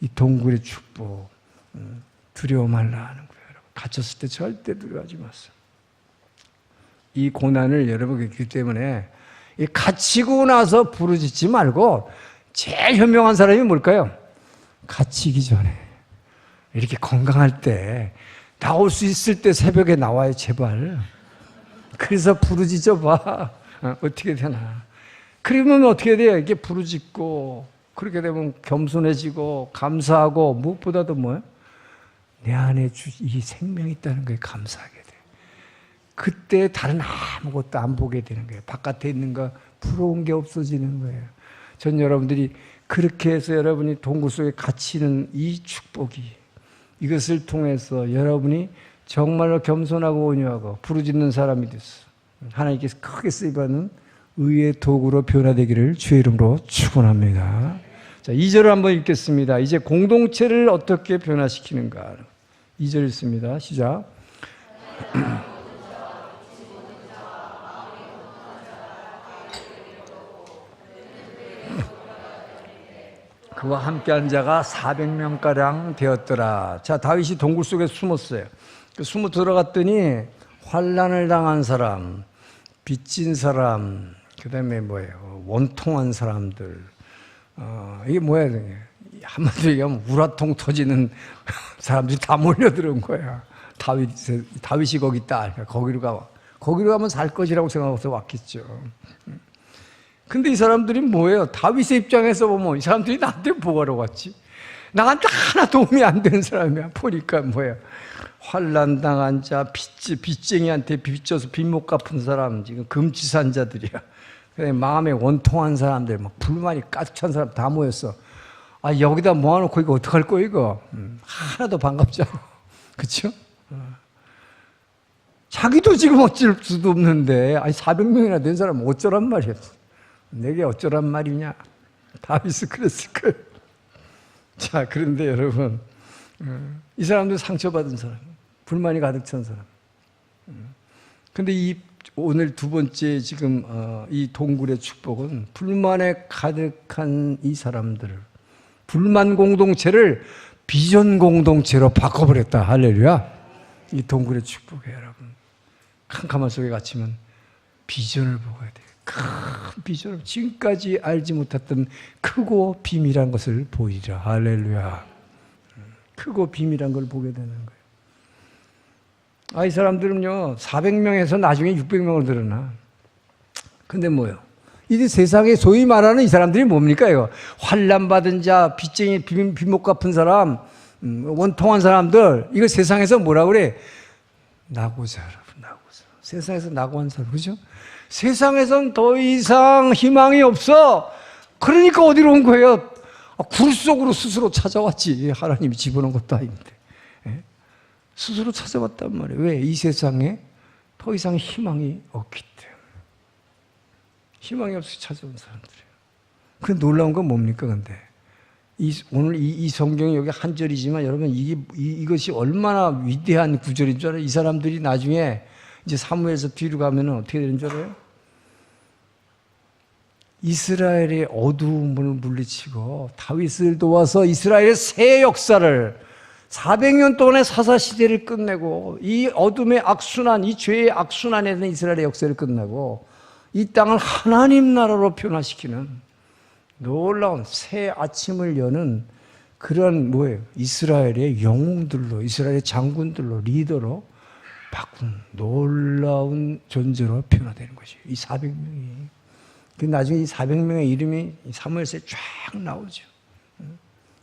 A: 이 동굴의 축복, 두려워 말라 하는 거예요. 여러분. 갇혔을 때 절대 두려워하지 마세요. 이 고난을 여러분 겪기 때문에 갇히고 나서 부르짖지 말고 제일 현명한 사람이 뭘까요? 갇히기 전에 이렇게 건강할 때 나올 수 있을 때 새벽에 나와요, 제발. 그래서 부르짖어 봐. 어떻게 되나. 그러면 어떻게 돼요? 이게 부르짖고 그렇게 되면 겸손해지고 감사하고 무엇보다도 뭐예요? 내 안에 이 생명이 있다는 거에 감사하게 돼. 그때 다른 아무것도 안 보게 되는 거예요. 바깥에 있는 거 부러운 게 없어지는 거예요. 전 여러분들이 그렇게 해서 여러분이 동굴 속에 갇히는 이 축복이 이것을 통해서 여러분이 정말로 겸손하고 온유하고 부르짖는 사람이 됐어. 하나님께서 크게 쓰임받는 의의 도구로 변화되기를 주의 이름으로 축원합니다. 자, 2절을 한번 읽겠습니다. 이제 공동체를 어떻게 변화시키는가. 2절 읽습니다. 시작. 그와 함께한 자가 400명가량 되었더라. 자, 다윗이 동굴 속에 숨었어요. 숨어 들어갔더니 환난을 당한 사람, 빚진 사람, 그 다음에 뭐예요? 원통한 사람들. 이게 뭐야? 한마디로 얘기하면 우라통 터지는 사람들이 다 몰려들은 거야. 다윗이 거기 있다. 거기로 가면 살 것이라고 생각해서 왔겠죠. 근데 이 사람들이 뭐예요? 다윗의 입장에서 보면 이 사람들이 나한테 뭐하러 왔지? 나한테 하나 도움이 안 되는 사람이야. 보니까 뭐야? 환난 당한 자, 빚쟁이한테 빚져서 빚 못 갚은 사람, 지금 금치산자들이야. 그다음에 마음에 원통한 사람들, 막 불만이 가득 찬 사람 다 모였어. 아, 여기다 모아놓고 이거 어떡할 거야, 이거? 하나도 반갑지 않아. 그쵸? 자기도 지금 어쩔 수도 없는데, 아니, 400명이나 된 사람은 어쩌란 말이야. 내게 어쩌란 말이냐? 다윗은 그랬을 거예요. 자, 그런데 여러분, 이 사람들 상처받은 사람, 불만이 가득 찬 사람. 근데 오늘 두 번째 지금 이 동굴의 축복은 불만에 가득한 이 사람들을, 불만 공동체를 비전 공동체로 바꿔버렸다. 할렐루야. 이 동굴의 축복이에요, 여러분. 캄캄한 속에 갇히면 비전을 보아야 돼요. 큰 비전을, 지금까지 알지 못했던 크고 비밀한 것을 보이리라. 할렐루야. 크고 비밀한 걸 보게 되는 거예요. 이 사람들은요, 400명에서 나중에 600명을 늘어나. 근데 뭐요? 이 세상에 소위 말하는 이 사람들이 뭡니까, 이거? 환난받은 자, 빚쟁이, 빚 못 갚은 사람, 원통한 사람들, 이거 세상에서 뭐라 그래? 나고자, 나고자. 세상에서 나고한 사람, 그죠? 세상에선 더 이상 희망이 없어. 그러니까 어디로 온 거예요? 굴 속으로 스스로 찾아왔지. 하나님이 집어넣은 것도 아닌데. 스스로 찾아왔단 말이에요. 왜? 이 세상에 더 이상 희망이 없기 때문에. 희망이 없어서 찾아온 사람들이에요. 그 놀라운 건 뭡니까, 근데? 오늘 이 성경이 여기 한 절이지만 여러분, 이것이 얼마나 위대한 구절인 줄 알아요? 이 사람들이 나중에 이제 사무엘에서 뒤로 가면은 어떻게 되는 줄 알아요? 이스라엘의 어두움을 물리치고 다윗을 도와서 이스라엘의 새 역사를 400년 동안의 사사시대를 끝내고 이 어둠의 악순환, 이 죄의 악순환에 있는 이스라엘의 역사를 끝내고 이 땅을 하나님 나라로 변화시키는 놀라운 새 아침을 여는 그런 뭐예요? 이스라엘의 영웅들로, 이스라엘의 장군들로, 리더로 바꾼 놀라운 존재로 변화되는 것이에요. 이 400명이. 나중에 이 400명의 이름이 사무엘서에 쫙 나오죠.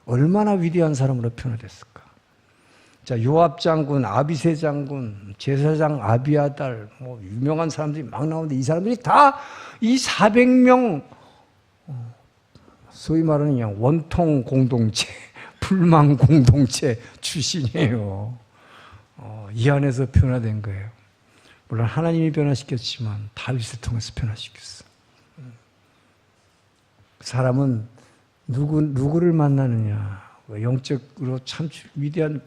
A: 얼마나 위대한 사람으로 변화됐을까. 자, 요압 장군, 아비새 장군, 제사장 아비아달, 뭐 유명한 사람들이 막 나오는데 이 사람들이 다 이 400명 소위 말하는 그냥 원통 공동체, 불만 공동체 출신이에요. 이 안에서 변화된 거예요. 물론 하나님이 변화시켰지만 다윗을 통해서 변화시켰어. 사람은 누구를 만나느냐, 영적으로 참 위대한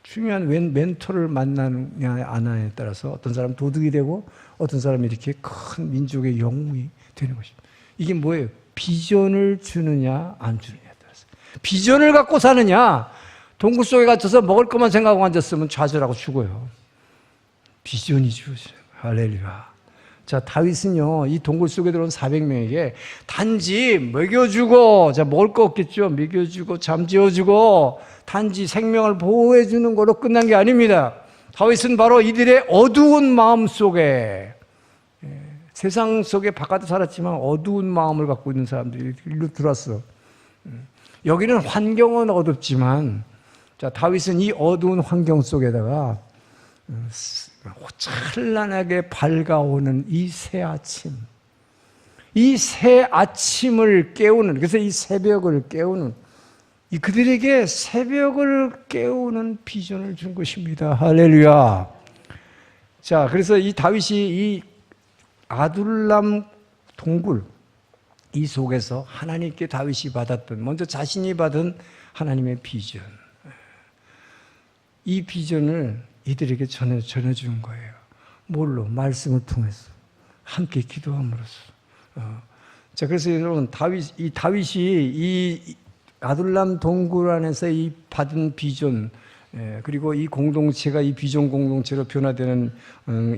A: 중요한 멘토를 만나느냐 안 하느냐에 따라서 어떤 사람은 도둑이 되고 어떤 사람이 이렇게 큰 민족의 영웅이 되는 것입니다. 이게 뭐예요? 비전을 주느냐 안 주느냐에 따라서. 비전을 갖고 사느냐, 동굴 속에 갇혀서 먹을 것만 생각하고 앉았으면 좌절하고 죽어요. 비전이 주어져요. 할렐루야. 자, 다윗은요, 이 동굴 속에 들어온 400명에게 단지 먹여주고, 자, 먹을 거 없겠죠. 먹여주고, 잠재워주고, 단지 생명을 보호해주는 걸로 끝난 게 아닙니다. 다윗은 바로 이들의 어두운 마음 속에, 세상 속에 바깥에 살았지만 어두운 마음을 갖고 있는 사람들이 일로 들어왔어. 여기는 환경은 어둡지만, 자, 다윗은 이 어두운 환경 속에다가 찬란하게 밝아오는 이 새 아침, 이 새 아침을 깨우는, 그래서 이 새벽을 깨우는, 이 그들에게 새벽을 깨우는 비전을 준 것입니다. 할렐루야. 자, 그래서 이 다윗이 이 아둘람 동굴 이 속에서 하나님께 다윗이 받았던, 먼저 자신이 받은 하나님의 비전, 이 비전을 이들에게 전해주는 거예요. 뭘로? 말씀을 통해서, 함께 기도함으로써. 자, 그래서 여러분, 다윗이 이 아둘람 동굴 안에서 이 받은 비전, 그리고 이 공동체가 이 비전 공동체로 변화되는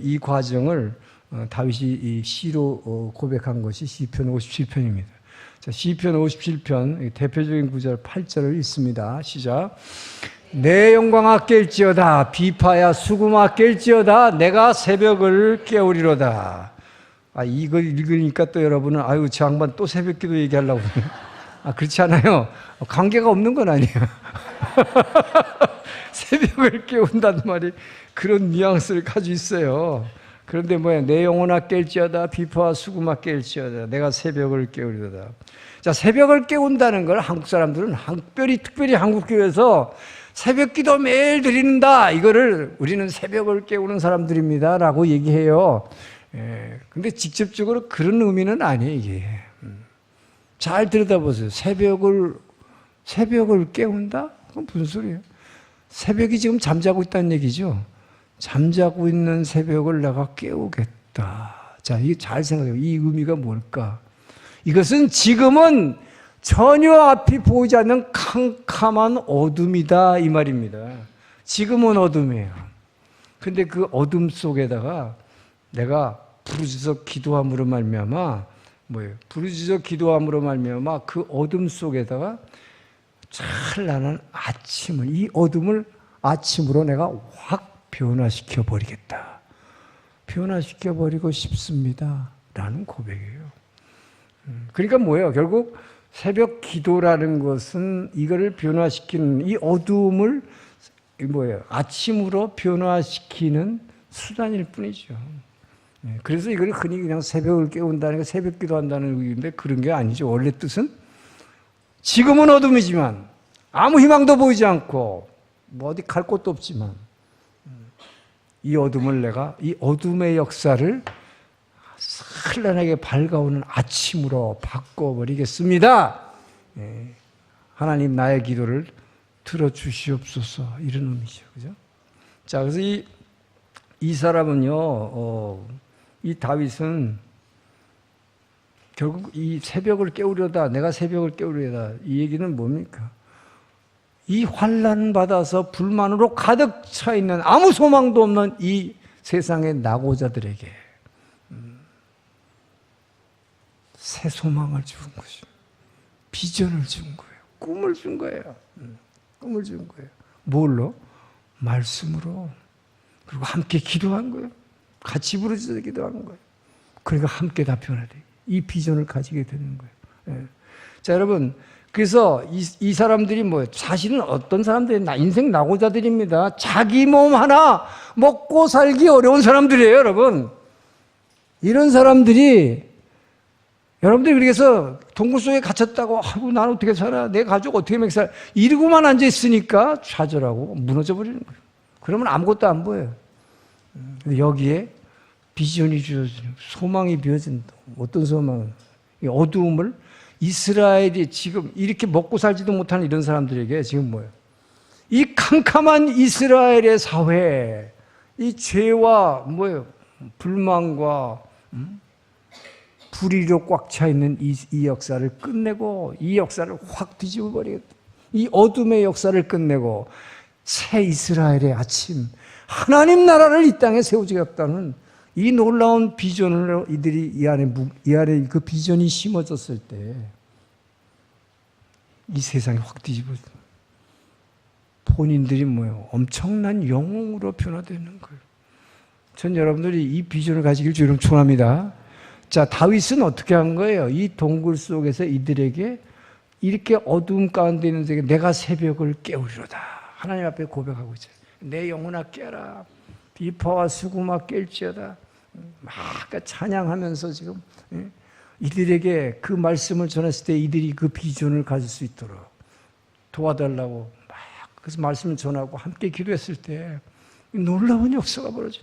A: 이 과정을 다윗이 이 시로 고백한 것이 시편 57편입니다. 자, 시편 57편 대표적인 구절 8절을 읽습니다. 시작. 내 영광아 깰지어다, 비파야 수금아 깰지어다, 내가 새벽을 깨우리로다. 이걸 읽으니까 또 여러분은 아유, 저 양반 또 새벽기도 얘기하려고 그렇지 않아요. 관계가 없는 건 아니에요. 새벽을 깨운다는 말이 그런 뉘앙스를 가지고 있어요. 그런데 뭐야? 내 영혼아 깰지어다, 비파와 수금아 깰지어다, 내가 새벽을 깨우리로다. 자, 새벽을 깨운다는 걸 한국 사람들은 특별히 한국교회에서 새벽 기도 매일 드린다, 이거를 우리는 새벽을 깨우는 사람들입니다 라고 얘기해요. 근데 직접적으로 그런 의미는 아니에요, 이게. 잘 들여다보세요. 새벽을 깨운다? 그건 무슨 소리예요? 새벽이 지금 잠자고 있다는 얘기죠. 잠자고 있는 새벽을 내가 깨우겠다. 자, 이게 잘 생각해요. 이 의미가 뭘까? 이것은 지금은 전혀 앞이 보이지 않는 캄캄한 어둠이다, 이 말입니다. 지금은 어둠이에요. 근데 그 어둠 속에다가 내가 부르짖어 기도함으로 말미암아, 부르짖어 기도함으로 말미암아 그 어둠 속에다가 찬란한 아침을, 이 어둠을 아침으로 내가 확 변화시켜 버리겠다. 변화시켜 버리고 싶습니다 라는 고백이에요. 그러니까 뭐예요? 결국 새벽 기도라는 것은 이거를 변화시키는, 이 어두움을 아침으로 변화시키는 수단일 뿐이죠. 그래서 이걸 흔히 그냥 새벽을 깨운다는 게 새벽 기도한다는 의미인데 그런 게 아니죠. 원래 뜻은 지금은 어둠이지만 아무 희망도 보이지 않고 어디 갈 곳도 없지만 이 어둠을 내가, 이 어둠의 역사를 찬란하게 밝아오는 아침으로 바꿔버리겠습니다. 하나님 나의 기도를 들어주시옵소서, 이런 의미죠. 그죠? 자, 그래서 이 사람은요, 이 다윗은 결국 이 새벽을 깨우려다, 내가 새벽을 깨우려다, 이 얘기는 뭡니까? 이 환난 받아서 불만으로 가득 차 있는 아무 소망도 없는 이 세상의 낙오자들에게 새 소망을 준 것입니다. 비전을 준 거예요. 꿈을 준 거예요. 꿈을 준 거예요. 뭘로? 말씀으로. 그리고 함께 기도한 거예요. 같이 부르짖어 기도한 거예요. 그러니까 함께 다 변화돼. 이 비전을 가지게 되는 거예요. 자, 여러분, 그래서 이 사람들이 사실은 어떤 사람들이 인생 낙오자들입니다. 자기 몸 하나 먹고 살기 어려운 사람들이에요, 여러분. 이런 사람들이, 여러분들이 그래서 동굴 속에 갇혔다고, 아이고, 나는 어떻게 살아? 내 가족 어떻게 먹여 살아? 이러고만 앉아있으니까 좌절하고 무너져 버리는 거예요. 그러면 아무것도 안 보여요. 여기에 비전이 주어지는, 소망이 비어진다. 어떤 소망은? 이 어두움을, 이스라엘이 지금 이렇게 먹고 살지도 못하는 이런 사람들에게 지금 뭐예요? 이 캄캄한 이스라엘의 사회에 이 죄와 불만과 불의로 꽉 차 있는 이 역사를 끝내고 이 역사를 확 뒤집어 버리겠다. 이 어둠의 역사를 끝내고 새 이스라엘의 아침, 하나님 나라를 이 땅에 세우겠다는 이 놀라운 비전을 이들이 이 안에 그 비전이 심어졌을 때 이 세상이 확 뒤집어져. 본인들이 뭐예요? 엄청난 영웅으로 변화되는 거예요. 전 여러분들이 이 비전을 가지길 주님 축원합니다. 자, 다윗은 어떻게 한 거예요? 이 동굴 속에서 이들에게 이렇게 어두움 가운데 있는 데에 내가 새벽을 깨우리로다. 하나님 앞에 고백하고 있어요. 내 영혼아 깨라. 비파와 수구마 깰지어다. 막 찬양하면서 지금 이들에게 그 말씀을 전했을 때 이들이 그 비전을 가질 수 있도록 도와달라고 막 그래서 말씀을 전하고 함께 기도했을 때 놀라운 역사가 벌어져.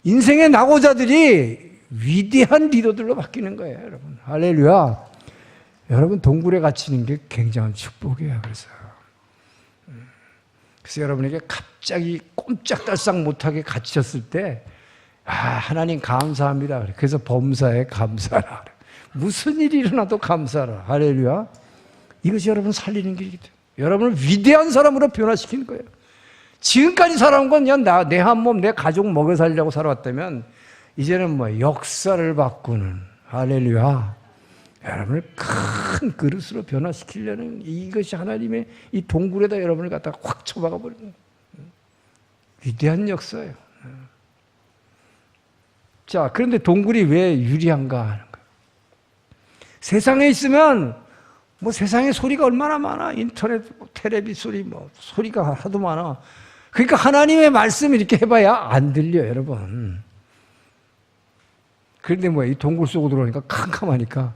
A: 인생의 낙오자들이 위대한 리더들로 바뀌는 거예요, 여러분. 할렐루야. 여러분 동굴에 갇히는 게 굉장한 축복이에요. 그래서 여러분에게 갑자기 꼼짝달싹 못하게 갇혔을 때 하나님 감사합니다. 그래서 범사에 감사하라. 무슨 일이 일어나도 감사하라. 할렐루야. 이것이 여러분 살리는 길이기 때문에 여러분을 위대한 사람으로 변화시키는 거예요. 지금까지 살아온 건 그냥 내 한 몸, 내 가족 먹여 살리려고 살아왔다면 이제는 뭐 역사를 바꾸는 할렐루야. 여러분을 큰 그릇으로 변화시키려는 이것이 하나님의 이 동굴에다 여러분을 갖다가 확 쳐박아 버리는 위대한 역사예요. 자, 그런데 동굴이 왜 유리한가 하는 거예요. 세상에 있으면 뭐 세상에 소리가 얼마나 많아. 인터넷, 텔레비 소리, 소리가 하도 많아. 그러니까 하나님의 말씀 이렇게 해봐야 안 들려요, 여러분. 그런데 이 동굴 속으로 들어오니까 캄캄하니까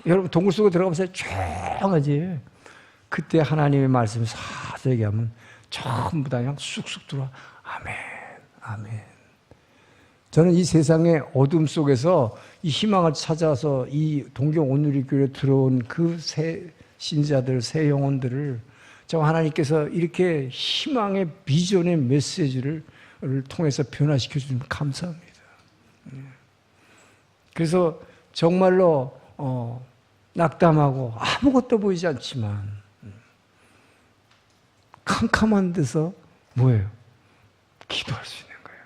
A: 여러분 동굴 속으로 들어가면서 조용하지. 그때 하나님의 말씀을 싹 얘기하면 전부 다 그냥 쑥쑥 들어와. 아멘, 아멘. 저는 이 세상의 어둠 속에서 이 희망을 찾아서 이 동경 온누리 교회에 들어온 그 새 신자들, 새 영혼들을 하나님께서 이렇게 희망의 비전의 메시지를 통해서 변화시켜 주시면 감사합니다. 그래서 정말로 낙담하고 아무것도 보이지 않지만 캄캄한 데서 뭐예요? 기도할 수 있는 거예요.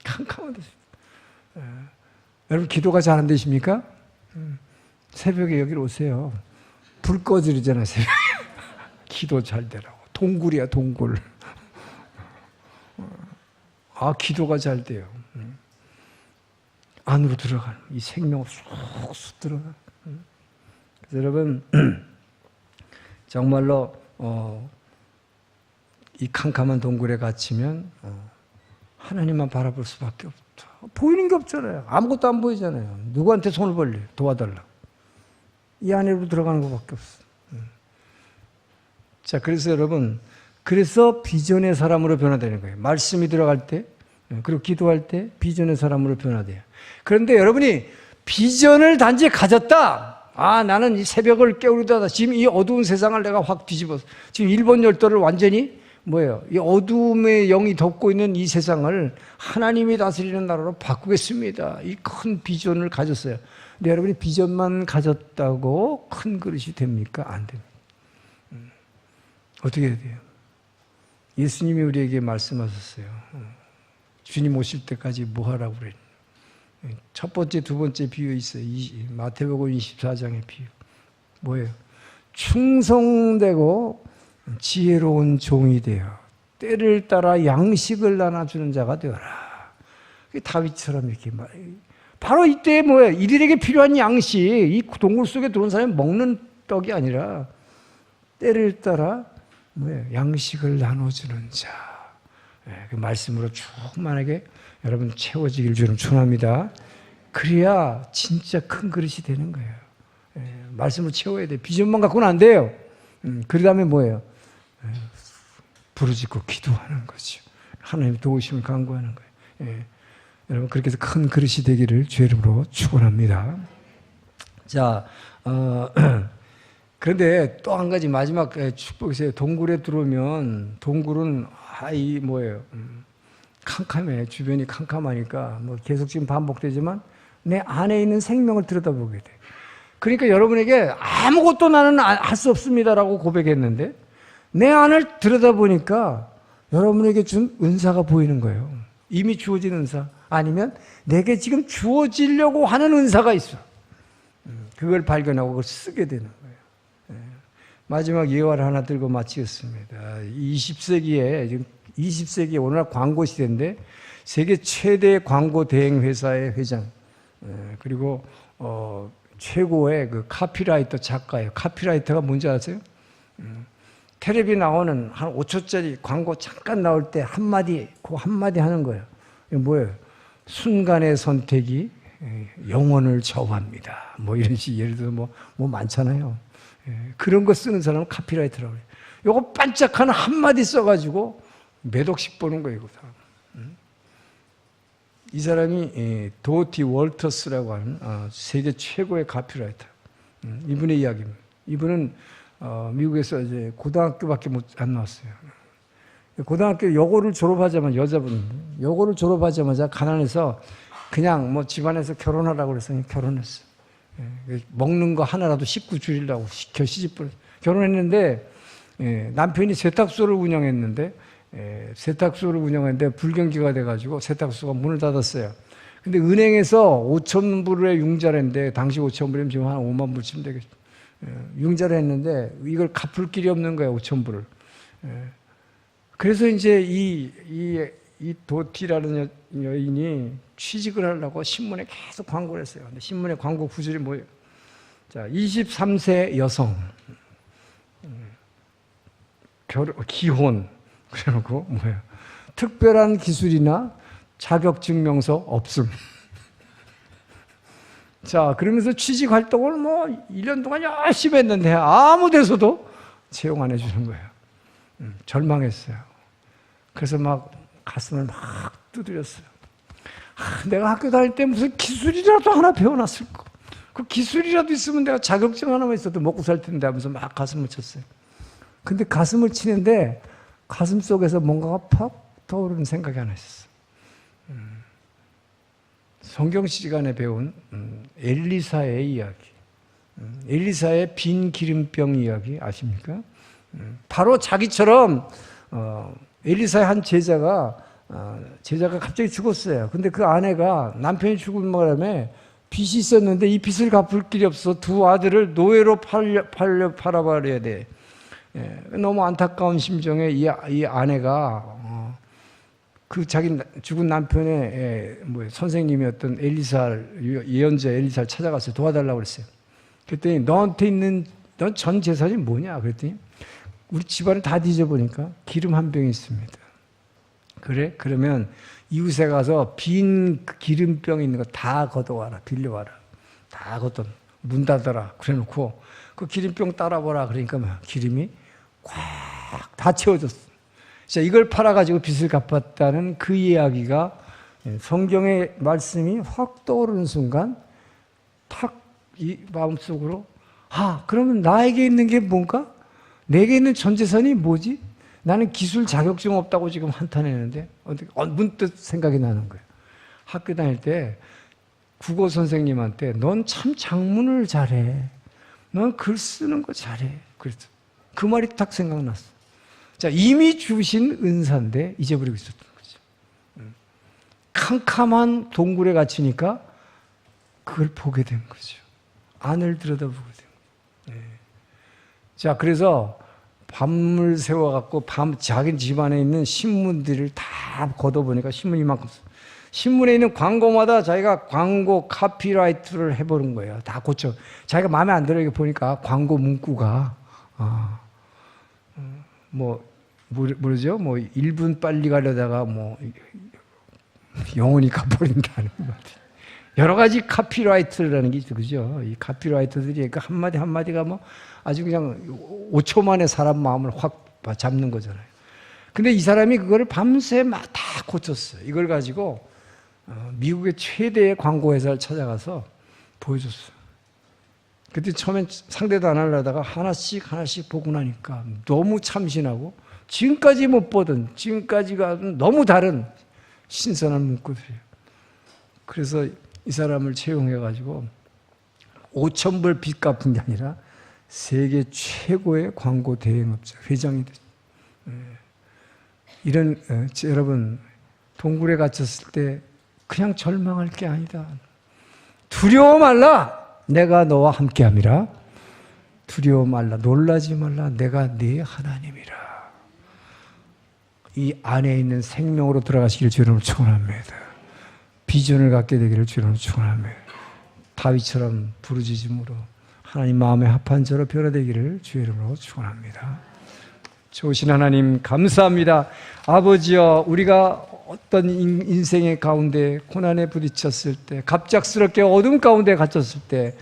A: 캄캄한 데서. 여러분 기도가 잘 안 되십니까? 새벽에 여기로 오세요. 불 꺼지잖아요, 새벽에. 기도 잘 되라고. 동굴이야, 동굴. 기도가 잘 돼요. 안으로 들어가는 이 생명을 쑥쑥 들어가. 그래서 여러분 정말로 이 캄캄한 동굴에 갇히면 하나님만 바라볼 수밖에 없다. 보이는 게 없잖아요. 아무것도 안 보이잖아요. 누구한테 손을 벌려 도와달라. 이 안으로 들어가는 것밖에 없어. 자, 그래서 여러분, 그래서 비전의 사람으로 변화되는 거예요. 말씀이 들어갈 때, 그리고 기도할 때 비전의 사람으로 변화돼요. 그런데 여러분이 비전을 단지 가졌다. 나는 이 새벽을 깨우리다. 지금 이 어두운 세상을 내가 확 뒤집어서 지금 일본 열도를 완전히 이 어두움의 영이 덮고 있는 이 세상을 하나님이 다스리는 나라로 바꾸겠습니다. 이 큰 비전을 가졌어요. 근데 여러분이 비전만 가졌다고 큰 그릇이 됩니까? 안 됩니다. 어떻게 해야 돼요? 예수님이 우리에게 말씀하셨어요. 주님 오실 때까지 뭐 하라고 그랬냐. 첫 번째, 두 번째 비유 있어요. 마태복음 24장의 비유. 뭐예요? 충성되고 지혜로운 종이 되어 때를 따라 양식을 나눠주는 자가 되어라. 다윗처럼 이렇게 바로 이때 이들에게 필요한 양식, 이 동굴 속에 들어온 사람이 먹는 떡이 아니라 때를 따라 양식을 나눠주는 자. 그 말씀으로 충만하게 여러분 채워지길 주님 축원합니다. 그래야 진짜 큰 그릇이 되는 거예요. 말씀으로 채워야 돼요. 비전만 갖고는 안 돼요. 그 다음에 뭐예요? 부르짖고 기도하는 거죠. 하나님의 도우심을 간구하는 거예요. 여러분 그렇게 해서 큰 그릇이 되기를 주의 이름으로 축원합니다. 자, 그런데 또 한 가지 마지막 축복이 있어요. 동굴에 들어오면 동굴은 캄캄해. 주변이 캄캄하니까 계속 지금 반복되지만 내 안에 있는 생명을 들여다보게 돼. 그러니까 여러분에게 아무것도 나는 할 수 없습니다라고 고백했는데 내 안을 들여다보니까 여러분에게 준 은사가 보이는 거예요. 이미 주어진 은사 아니면 내게 지금 주어지려고 하는 은사가 있어. 그걸 발견하고 그걸 쓰게 되는 거예요. 마지막 예화를 하나 들고 마치겠습니다. 20세기에 지금 20세기 오늘날 광고 시대인데 세계 최대 광고 대행 회사의 회장 그리고 최고의 그 카피라이터 작가예요. 카피라이터가 뭔지 아세요? 텔레비 나오는 한 5초짜리 광고 잠깐 나올 때 한마디, 그 한마디 하는 거예요. 이게 뭐예요? 순간의 선택이 영혼을 저어합니다. 뭐 이런 식, 예를 들어 뭐 많잖아요. 그런 거 쓰는 사람은 카피라이터라고 그래요. 요거 반짝하는 한마디 써가지고 몇 억씩 버는 거예요, 이거 다. 이 사람이 도티 월터스라고 하는 세계 최고의 카피라이터. 이분의 이야기입니다. 이분은 미국에서 이제 고등학교밖에 안 나왔어요. 고등학교 여고를 졸업하자마자 여자분 여고를 졸업하자마자 가난해서 그냥 뭐 집안에서 결혼하라고 그래서 결혼했어. 먹는 거 하나라도 식구 줄이려고 시켜 시집을 결혼했는데 남편이 세탁소를 운영했는데 불경기가 돼가지고 세탁소가 문을 닫았어요. 근데 은행에서 5,000불의 융자를 했는데 당시 5,000불이면 지금 한 5만 불쯤 되겠죠. 융자를 했는데 이걸 갚을 길이 없는 거예요, 5,000불을. 그래서 이제 이 도티라는 여인이 취직을 하려고 신문에 계속 광고를 했어요. 근데 신문에 광고 구절이 뭐예요? 자, 23세 여성, 기혼, 그래놓고 뭐예요? 특별한 기술이나 자격증명서 없음. 자, 그러면서 취직 활동을 뭐 1년 동안 열심히 했는데 아무 데서도 채용 안 해주는 거예요. 절망했어요. 그래서 막 가슴을 막 두드렸어요. 내가 학교 다닐 때 무슨 기술이라도 하나 배워놨을 거. 그 기술이라도 있으면 내가 자격증 하나만 있어도 먹고 살 텐데 하면서 막 가슴을 쳤어요. 근데 가슴을 치는데 가슴 속에서 뭔가가 팍 떠오르는 생각이 하나 있었어요. 성경 시간에 배운 엘리사의 이야기. 엘리사의 빈 기름병 이야기 아십니까? 바로 자기처럼 엘리사의 한 제자가 갑자기 죽었어요. 근데 그 아내가 남편이 죽은 바람에 빚이 있었는데 이 빚을 갚을 길이 없어 두 아들을 노예로 팔아버려야 돼. 너무 안타까운 심정에 이 아내가 그 자기 죽은 남편의 선생님이었던 예언자 엘리사를 찾아가서 도와달라고 그랬어요. 그랬더니 너한테 있는 넌 전 재산이 뭐냐? 그랬더니 우리 집안을 다 뒤져보니까 기름 한 병이 있습니다. 그래? 그러면 이웃에 가서 빈 기름병 있는 거 다 걷어와라. 빌려와라. 다 걷어. 문 닫아라. 그래 놓고 그 기름병 따라보라. 그러니까 기름이 꽉 다 채워졌어. 자, 이걸 팔아가지고 빚을 갚았다는 그 이야기가 성경의 말씀이 확 떠오르는 순간 탁 이 마음속으로 그러면 나에게 있는 게 뭔가? 내게 있는 전 재산이 뭐지? 나는 기술 자격증 없다고 지금 한탄했는데 문득 생각이 나는 거예요. 학교 다닐 때 국어 선생님한테 넌 참 작문을 잘해. 넌 글 쓰는 거 잘해. 그랬어. 그 말이 딱 생각났어. 자, 이미 주신 은사인데 잊어버리고 있었던 거죠. 캄캄한 동굴에 갇히니까 그걸 보게 된 거죠. 안을 들여다보게 된 거예요. 자, 그래서 밤을 새워갖고 자기 집안에 있는 신문들을 다 걷어보니까 신문이 이만큼 신문에 있는 광고마다 자기가 광고 카피라이트를 해보는 거예요. 다 고쳐. 자기가 마음에 안 들어 보니까 광고 문구가 뭐죠? 1분 빨리 가려다가 영원히 가버린다는 것 같아요. 여러 가지 카피라이트라는 게 있죠. 그죠? 이 카피라이터들이 그 한마디 한마디가 아주 그냥 5초 만에 사람 마음을 확 잡는 거잖아요. 근데 이 사람이 그거를 밤새 막 다 고쳤어요. 이걸 가지고 미국의 최대의 광고회사를 찾아가서 보여줬어요. 그때 처음엔 상대도 안 하려다가 하나씩 보고 나니까 너무 참신하고 지금까지 못 보던 지금까지가 너무 다른 신선한 문구들이에요. 그래서 이 사람을 채용해가지고 5,000불 빚 갚은 게 아니라 세계 최고의 광고 대행업자 회장이 됐어요. 이런 여러분 동굴에 갇혔을 때 그냥 절망할 게 아니다. 두려워 말라. 내가 너와 함께함이라. 두려워 말라. 놀라지 말라. 내가 네 하나님이라. 이 안에 있는 생명으로 들어가시기를 주님으로 축원합니다. 비전을 갖게 되기를 주님으로 축원합니다. 다윗처럼 부르짖음으로 하나님 마음에 합한 자로 변화되기를 주의 이름으로 축원합니다. 좋으신 하나님 감사합니다. 아버지여, 우리가 어떤 인생의 가운데 고난에 부딪혔을 때, 갑작스럽게 어둠 가운데 갇혔을 때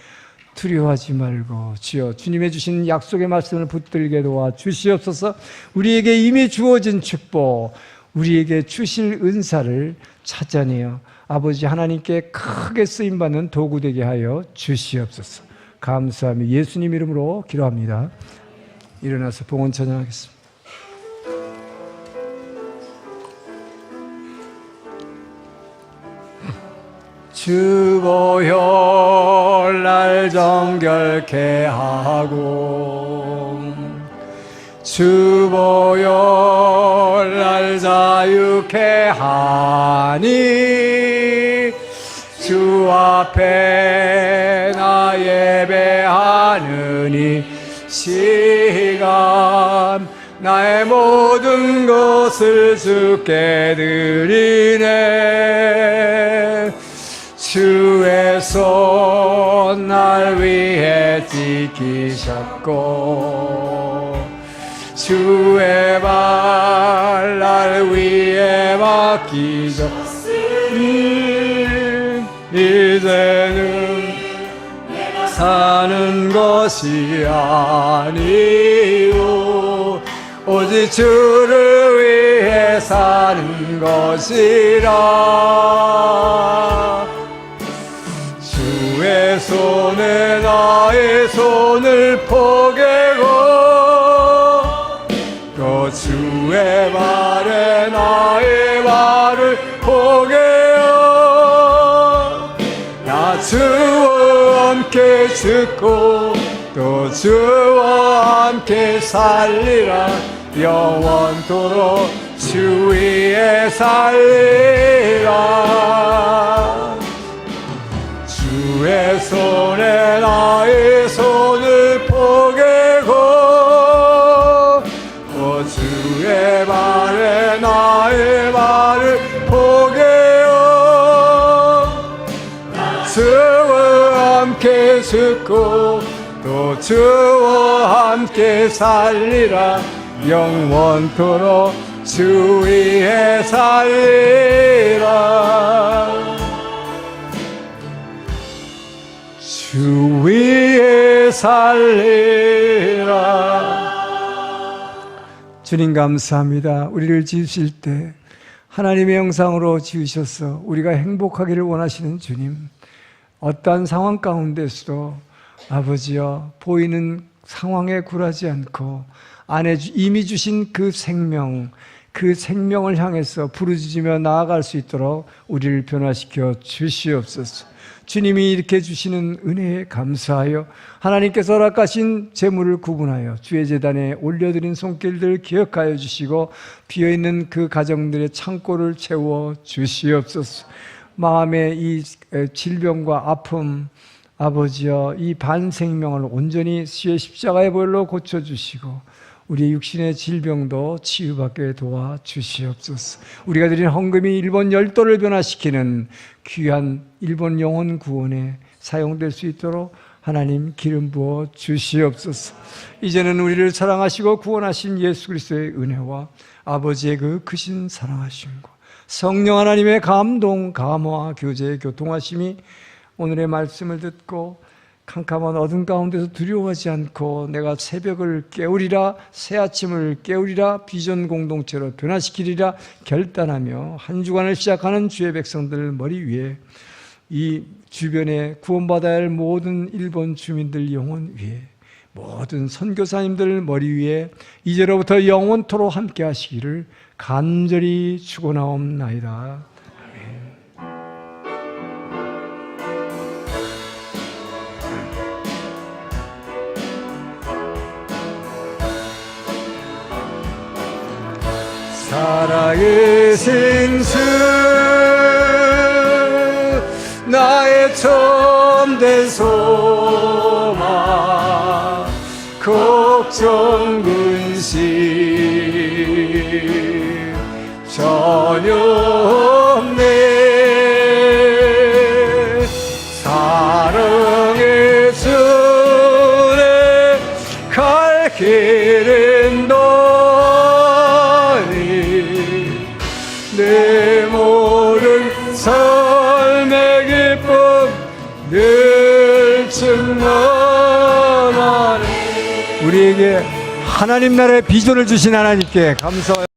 A: 두려워하지 말고 주여 주님의 주신 약속의 말씀을 붙들게 도와 주시옵소서. 우리에게 이미 주어진 축복, 우리에게 주실 은사를 찾아내어 아버지 하나님께 크게 쓰임받는 도구 되게 하여 주시옵소서. 감사하며 예수님 이름으로 기도합니다. 일어나서 봉헌 찬양하겠습니다. 주보혈 날 정결케 하고 주보혈 날 자유케 하니 주 앞에 나 예배하느니 시간 나의 모든 것을 주께 드리네. 주의 손 날 위해 지키셨고 주의 발 날 위해 맡기셨으니 이제는 사는 것이 아니오 오직 주를 위해 사는 것이라. 주의 손에 나의 손을 포개고 또 주의 발에 나의 발을 포개어 나 주와 함께 죽고 또 주와 함께 살리라. 영원토록 주 위에 살리라. 주의 손에 나의 손을 포개고 또 주의 발에 나의 발을 포개어 주와 함께 죽고 또 주와 함께 살리라. 영원토록 주 위에 살리라. 주 위에 살리라. 주님 감사합니다. 우리를 지으실 때 하나님의 형상으로 지으셔서 우리가 행복하기를 원하시는 주님, 어떠한 상황 가운데서도 아버지여 보이는 상황에 굴하지 않고 안에 이미 주신 그 생명을 향해서 부르짖으며 나아갈 수 있도록 우리를 변화시켜 주시옵소서. 주님이 이렇게 주시는 은혜에 감사하여 하나님께서 허락하신 재물을 구분하여 주의 제단에 올려드린 손길들 기억하여 주시고 비어있는 그 가정들의 창고를 채워 주시옵소서. 마음의 이 질병과 아픔 아버지여 이 반생명을 온전히 주의 십자가의 보혈로 고쳐주시고 우리의 육신의 질병도 치유받게 도와주시옵소서. 우리가 드린 헌금이 일본 열도를 변화시키는 귀한 일본 영혼 구원에 사용될 수 있도록 하나님 기름 부어 주시옵소서. 이제는 우리를 사랑하시고 구원하신 예수 그리스도의 은혜와 아버지의 그 크신 사랑하심과 성령 하나님의 감동, 감화, 교제, 교통하심이 오늘의 말씀을 듣고 캄캄한 어둠 가운데서 두려워하지 않고 내가 새벽을 깨우리라, 새 아침을 깨우리라, 비전 공동체로 변화시키리라 결단하며 한 주간을 시작하는 주의 백성들 머리 위에 이 주변에 구원받아야 할 모든 일본 주민들 영혼 위에 모든 선교사님들 머리 위에 이제로부터 영원토록 함께 하시기를 간절히 축원하옵나이다. 아멘. 사랑의 생수 나의 참된 소망 걱정 근심 전혀 없네 사랑의 전에 갈 길은 너니 내 모든 삶의 기쁨 늘 충만하네 우리에게 하나님 나라의 비전을 주신 하나님께 감사합니다.